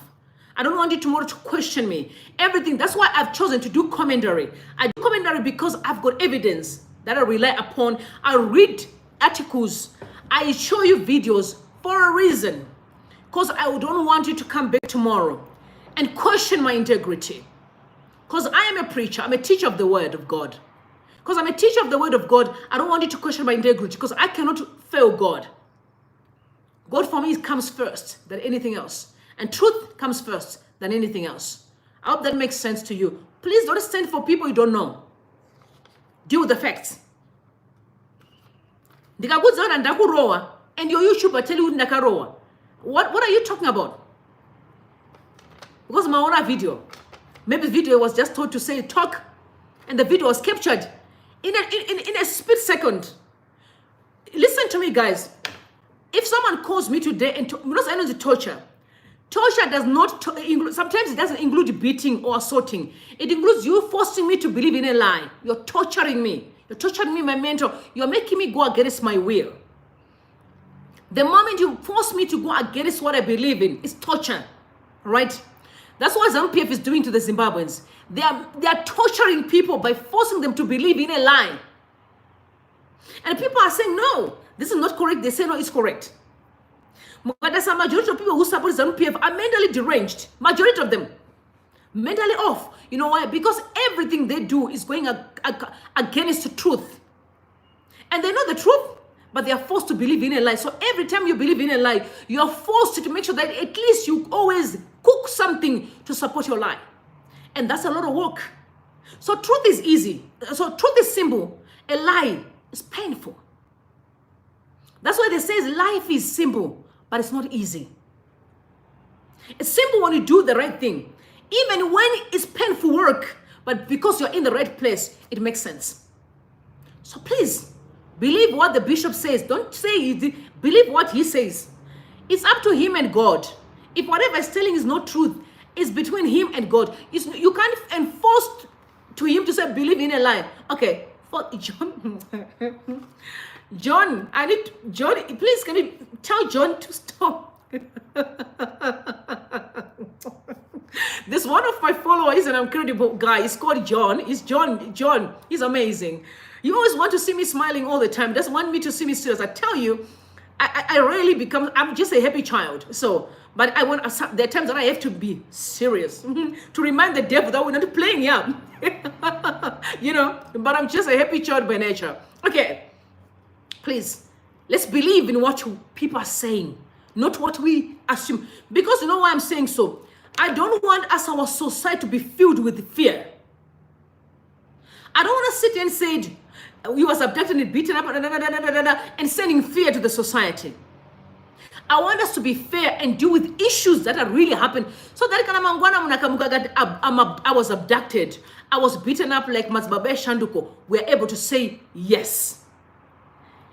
A: I don't want you tomorrow to question me. Everything. That's why I've chosen to do commentary. I do commentary because I've got evidence that I rely upon. I read articles. I show you videos for a reason. Because I don't want you to come back tomorrow and question my integrity. Because I am a preacher. I'm a teacher of the word of God. Because I'm a teacher of the word of God, I don't want you to question my integrity because I cannot fail God. God for me comes first than anything else. And truth comes first than anything else. I hope that makes sense to you. Please don't stand for people you don't know. Deal with the facts. And your YouTuber tell you ndakaroa. What are you talking about? Because my own video. Maybe the video was just told to say talk. And the video was captured in a split second. Listen to me, guys. If someone calls me today and because I know the torture does not include, sometimes it doesn't include beating or assaulting. It includes you forcing me to believe in a lie. You're torturing me. You're torturing me, my mentor. You're making me go against my will. The moment you force me to go against what I believe in, it's torture, right? That's what ZANU-PF is doing to the Zimbabweans. They are torturing people by forcing them to believe in a lie. And people are saying, no, this is not correct. They say, no, it's correct. But there's a majority of people who support ZANU-PF are mentally deranged. Majority of them. Mentally off. You know why? Because everything they do is going against the truth. And they know the truth, but they are forced to believe in a lie. So every time you believe in a lie, you are forced to make sure that at least you always cook something to support your lie. And that's a lot of work. So truth is easy. So truth is simple. A lie is painful. That's why they say life is simple, but it's not easy. It's simple when you do the right thing. Even when it's painful work, but because you're in the right place, it makes sense. So please, believe what the bishop says. Don't say it. Believe what he says. It's up to him and God. If whatever he's telling is not truth, it's between him and God. You can't enforce to him to say, believe in a lie. Okay, for John. John, please can you tell John to stop? This one of my followers is an incredible guy. He's called John. He's John. He's amazing. You always want to see me smiling all the time. Doesn't want me to see me serious. I tell you, I really become, I'm just a happy child. So, but there are times that I have to be serious to remind the devil that we're not playing, yeah. You know, but I'm just a happy child by nature. Okay, please, let's believe in what people are saying, not what we assume. Because you know why I'm saying so? I don't want our society to be filled with fear. I don't want to sit and say, you was abducted and beaten up and sending fear to the society. I want us to be fair and deal with issues that are really happening. So that I was abducted, I was beaten up like Mazbabe Shanduko. We're able to say yes.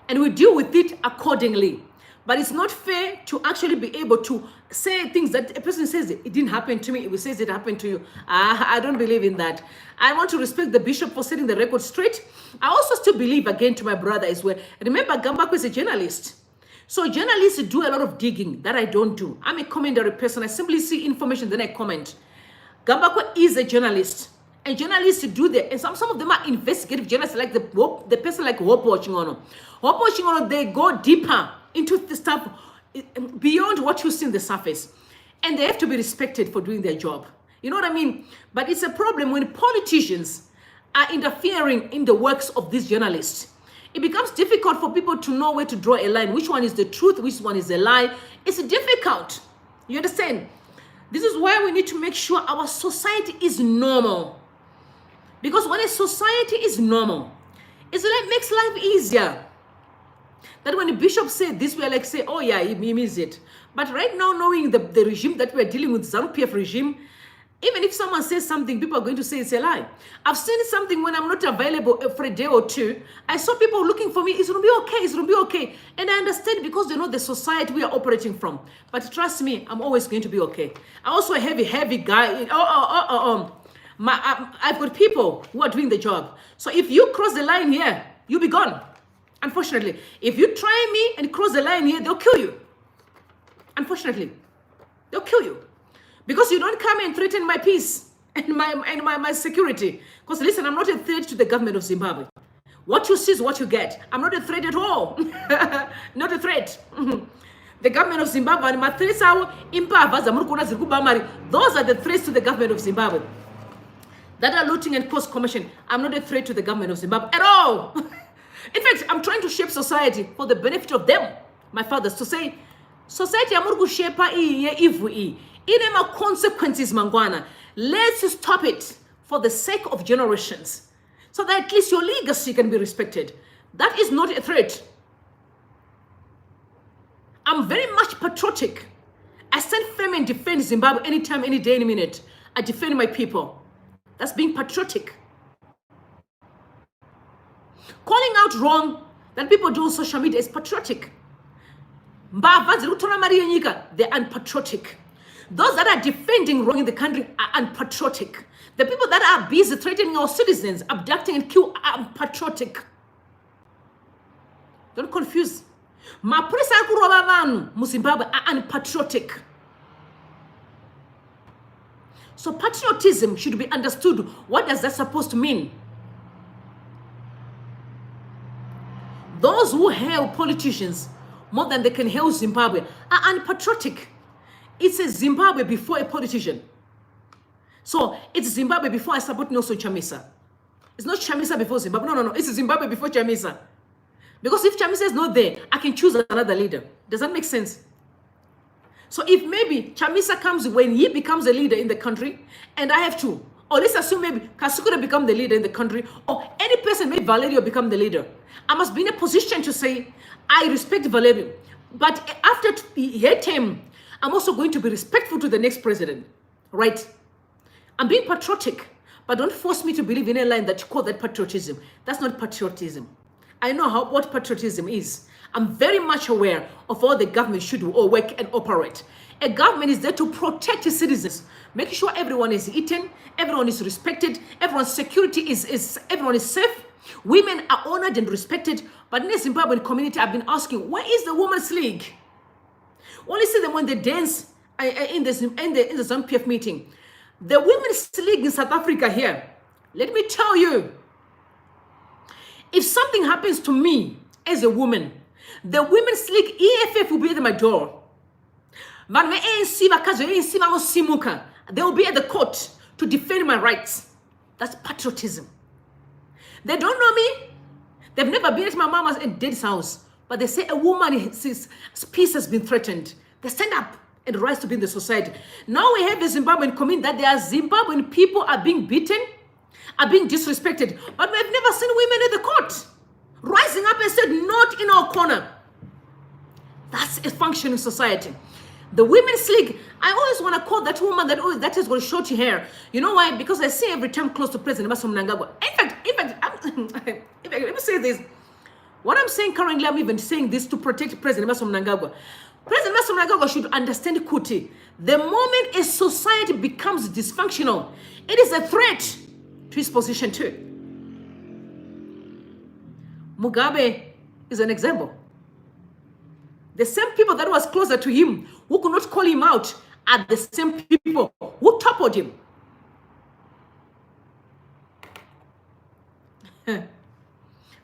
A: And we deal with it accordingly. But it's not fair to actually be able to say things that a person says it didn't happen to me, it says it happened to you. I don't believe in that. I want to respect the bishop for setting the record straight. I also still believe, again, to my brother as well. Remember, Gambako is a journalist. So journalists do a lot of digging that I don't do. I'm a commentary person. I simply see information, then I comment. Gambako is a journalist. And journalists do that. And some of them are investigative journalists, like the person like Hope Wachingono. Hope Wachingono, they go deeper into the stuff beyond what you see on the surface. And they have to be respected for doing their job. You know what I mean? But it's a problem when politicians are interfering in the works of these journalists. It becomes difficult for people to know where to draw a line. Which one is the truth? Which one is a lie? It's difficult. You understand? This is why we need to make sure our society is normal. Because when a society is normal, it makes life easier. That when the bishop said this, we are like, say, oh yeah, he means it. But right now, knowing the regime that we're dealing with, ZANU-PF regime, even if someone says something, people are going to say it's a lie. I've seen something when I'm not available for a day or two. I saw people looking for me. It's going to be okay. It's going to be okay. And I understand because they know the society we are operating from. But trust me, I'm always going to be okay. I'm also a heavy guy. I've got people who are doing the job. So if you cross the line here, you'll be gone. Unfortunately, if you try me and cross the line here, they'll kill you. Unfortunately, they'll kill you because you don't come and threaten my peace and my security. Because listen, I'm not a threat to the government of Zimbabwe. What you see is what you get. I'm not a threat at all. Not a threat. The government of Zimbabwe and my threats are those are the threats to the government of Zimbabwe. That are looting and cause commotion. I'm not a threat to the government of Zimbabwe at all. In fact, I'm trying to shape society for the benefit of them, my fathers, to say, society amurku shepa ivu inema consequences mangwana. Let's stop it for the sake of generations, so that at least your legacy can be respected. That is not a threat. I'm very much patriotic. I stand firm and defend Zimbabwe anytime, any day, any minute. I defend my people. That's being patriotic. Calling out wrong that people do on social media is patriotic. They're unpatriotic. Those that are defending wrong in the country are unpatriotic. The people that are busy threatening our citizens, abducting and killing are unpatriotic. Don't confuse. Zimbabwe are unpatriotic. So patriotism should be understood. What does that supposed to mean? Those who hail politicians more than they can hail Zimbabwe are unpatriotic. It's a Zimbabwe before a politician. So it's Zimbabwe before I support Nelson Chamisa. It's not Chamisa before Zimbabwe. No. It's Zimbabwe before Chamisa. Because if Chamisa is not there, I can choose another leader. Does that make sense? So if maybe Chamisa comes when he becomes a leader in the country, and I have to, or let's assume maybe Kasukura become the leader in the country, or any person, maybe Valerio become the leader, I must be in a position to say, I respect Valerio. But after he hate him, I'm also going to be respectful to the next president, right? I'm being patriotic, but don't force me to believe in a line that you call that patriotism. That's not patriotism. I know what patriotism is. I'm very much aware of all the government should do or work and operate. A government is there to protect its citizens, making sure everyone is eaten, everyone is respected, everyone's security everyone is safe, women are honored and respected. But in the Zimbabwean community, I've been asking, where is the Women's League? Only see them when they dance in the ZANU-PF meeting. The Women's League in South Africa here, let me tell you, if something happens to me as a woman, the Women's League EFF will be at my door. They will be at the court to defend my rights. That's patriotism. They don't know me. They've never been at my mama's and dad's house. But they say a woman's peace has been threatened. They stand up and rise to be in the society. Now we have a Zimbabwean community that there are Zimbabwean people are being beaten, are being disrespected. But we've never seen women in the court rising up and said, not in our corner. That's a functioning society. The Women's League, I always want to call that woman that has got shorty hair. You know why? Because I see every time close to President Mnangagwa. In fact, let me say this. What I'm saying currently, I'm even saying this to protect President Mnangagwa. President Mnangagwa should understand Kuti. The moment a society becomes dysfunctional, it is a threat to his position too. Mugabe is an example. The same people that was closer to him, who could not call him out, are the same people who toppled him.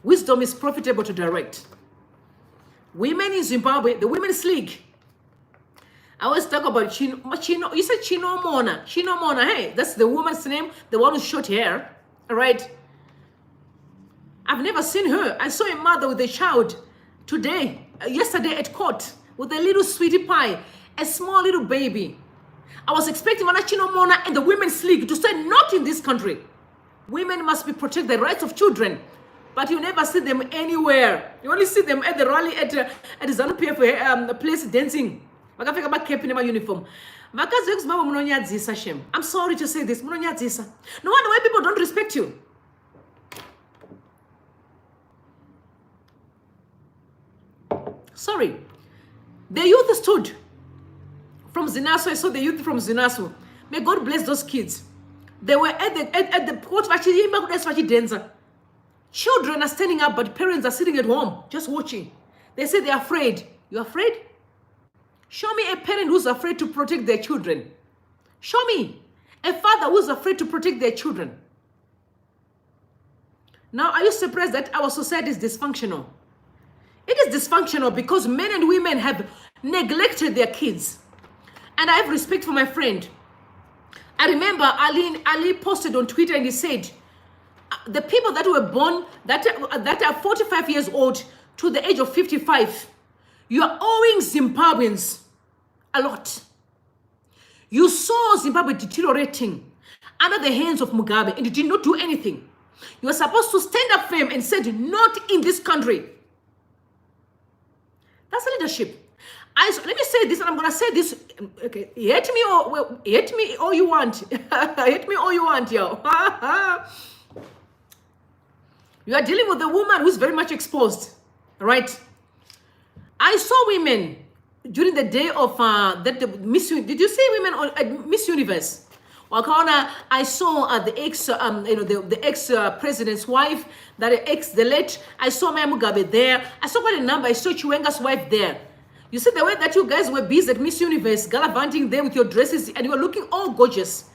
A: Wisdom is profitable to direct. Women in Zimbabwe, the Women's League. I always talk about Chino. You said Chino Mona. Chino Mona, hey, that's the woman's name, the one with short hair, all right? I've never seen her. I saw a mother with a child yesterday at court, with a little sweetie pie, a small little baby. I was expecting Chino Mona and the Women's League to say, not in this country. Women must be protected the rights of children. But you never see them anywhere. You only see them at the rally at the ZANU-PF place dancing. Uniform. I'm sorry to say this. No wonder why people don't respect you. Sorry. The youth stood from Zinasu. I saw the youth from Zinasu. May God bless those kids. They were at the port. Children are standing up, but parents are sitting at home just watching. They say they're afraid. You're afraid? Show me a parent who's afraid to protect their children. Show me a father who's afraid to protect their children. Now, are you surprised that our society is dysfunctional? It is dysfunctional because men and women have neglected their kids. And I have respect for my friend. I remember Ali posted on Twitter and he said, the people that were born, that are 45 years old to the age of 55, you are owing Zimbabweans a lot. You saw Zimbabwe deteriorating under the hands of Mugabe and you did not do anything. You were supposed to stand up firm and said, not in this country. That's leadership. Let me say this, and I'm gonna say this. Okay, hate me all you want. Hate me all you want, yo. You are dealing with a woman who's very much exposed, right? I saw women during the day of Miss. Did you see women on Miss Universe? I saw the ex, the ex president's wife, the late. I saw Maya Mugabe there. I saw quite a number. I saw Chiwenga's wife there. You see the way that you guys were busy at Miss Universe, gallivanting there with your dresses, and you were looking all gorgeous.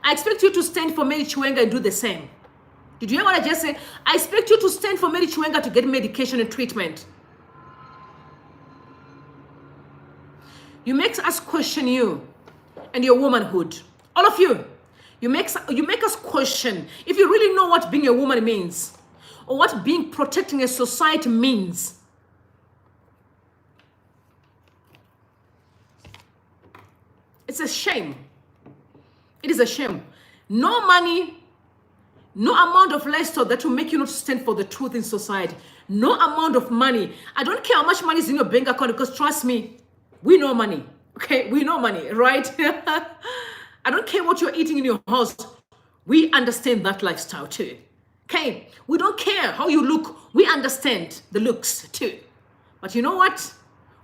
A: I expect you to stand for Mary Chiwenga and do the same. Did you hear what I just said? I expect you to stand for Mary Chiwenga to get medication and treatment. You make us question you and your womanhood. All of you. You make us question if you really know what being a woman means or what being protecting a society means. It's a shame. It is a shame. No money, no amount of lifestyle that will make you not stand for the truth in society. No amount of money. I don't care how much money is in your bank account because trust me, we know money. Okay, we know money, right? I don't care what you're eating in your house. We understand that lifestyle too. Okay, we don't care how you look. We understand the looks too. But you know what?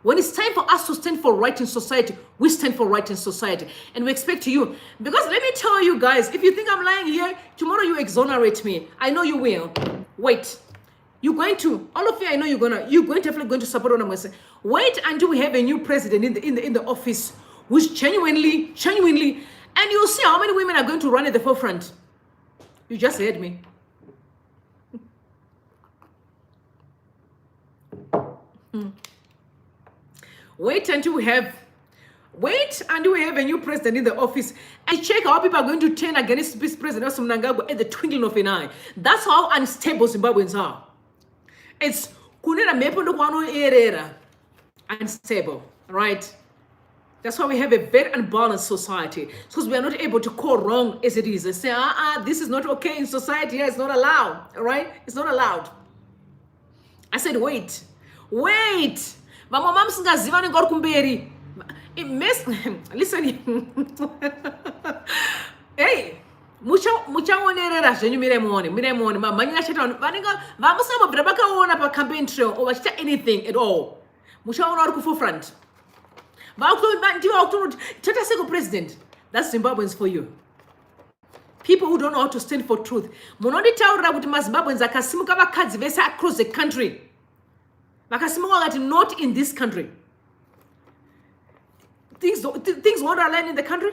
A: When it's time for us to stand for right in society, we stand for right in society. And we expect you. Because let me tell you guys, if you think I'm lying here, tomorrow you exonerate me. I know you will. Wait. You're going to, all of you, I know you're definitely going to support what I'm going to say. Wait until we have a new president in the office who's genuinely, and you'll see how many women are going to run at the forefront. You just heard me. Wait until we have a new president in the office and check how people are going to turn against this president Mnangagwa at the twinkling of an eye. That's how unstable Zimbabweans are. It's kunena mepondo kwano erera unstable, right? That's why we have a very unbalanced society, because we are not able to call wrong as it is and say, this is not okay in society. It's not allowed, all right? It's not allowed. I said, wait. Mama mama singazivani ngori kumberi. Listen. Hey, muchaonerera zvenyu miremoni mamhanya chata vanenge vamusambobvira vakaona pa campaign trail or vachita anything at all. Muchaona vari kuforefront. Tata Seko president. That's Zimbabweans for you. People who don't know how to stand for truth. Munonditaurira kuti maZimbabweans akasimuka vakadzi vese across the country. Vakasimuka vakati not in this country. Things won't align in the country.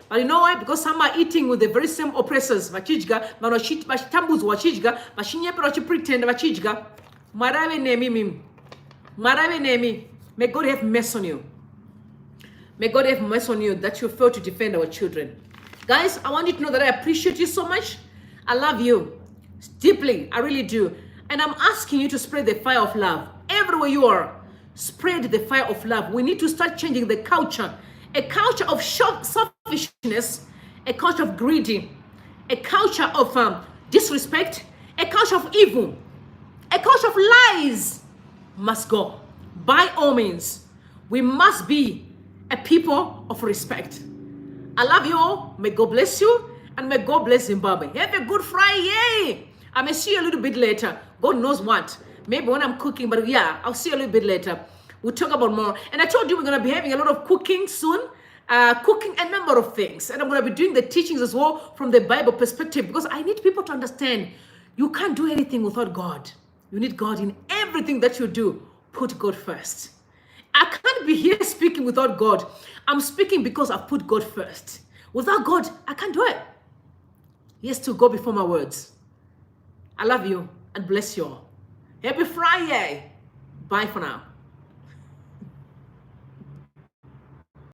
A: But you know why? Because some are eating with the very same oppressors. Vachidya, vachitambudzwa vachidya, vachinyepera vachipretenda vachidya. Marave nemi. May God have mercy on you. May God have mercy on you that you fail to defend our children. Guys, I want you to know that I appreciate you so much. I love you deeply. I really do. And I'm asking you to spread the fire of love. Everywhere you are, spread the fire of love. We need to start changing the culture. A culture of selfishness, a culture of greedy, a culture of disrespect, a culture of evil, a culture of lies must go. By all means, we must be a people of respect. I love you all. May God bless you and may God bless Zimbabwe. Have a good Friday. I may see you a little bit later. God knows what. Maybe when I'm cooking, but yeah, I'll see you a little bit later. We'll talk about more. And I told you we're going to be having a lot of cooking soon. Cooking a number of things. And I'm going to be doing the teachings as well from the Bible perspective, because I need people to understand you can't do anything without God. You need God in everything that you do. Put God first. I can't be here speaking without God. I'm speaking because I've put God first. Without God, I can't do it. Yes, to go before my words. I love you and bless you all. Happy Friday. Bye for now.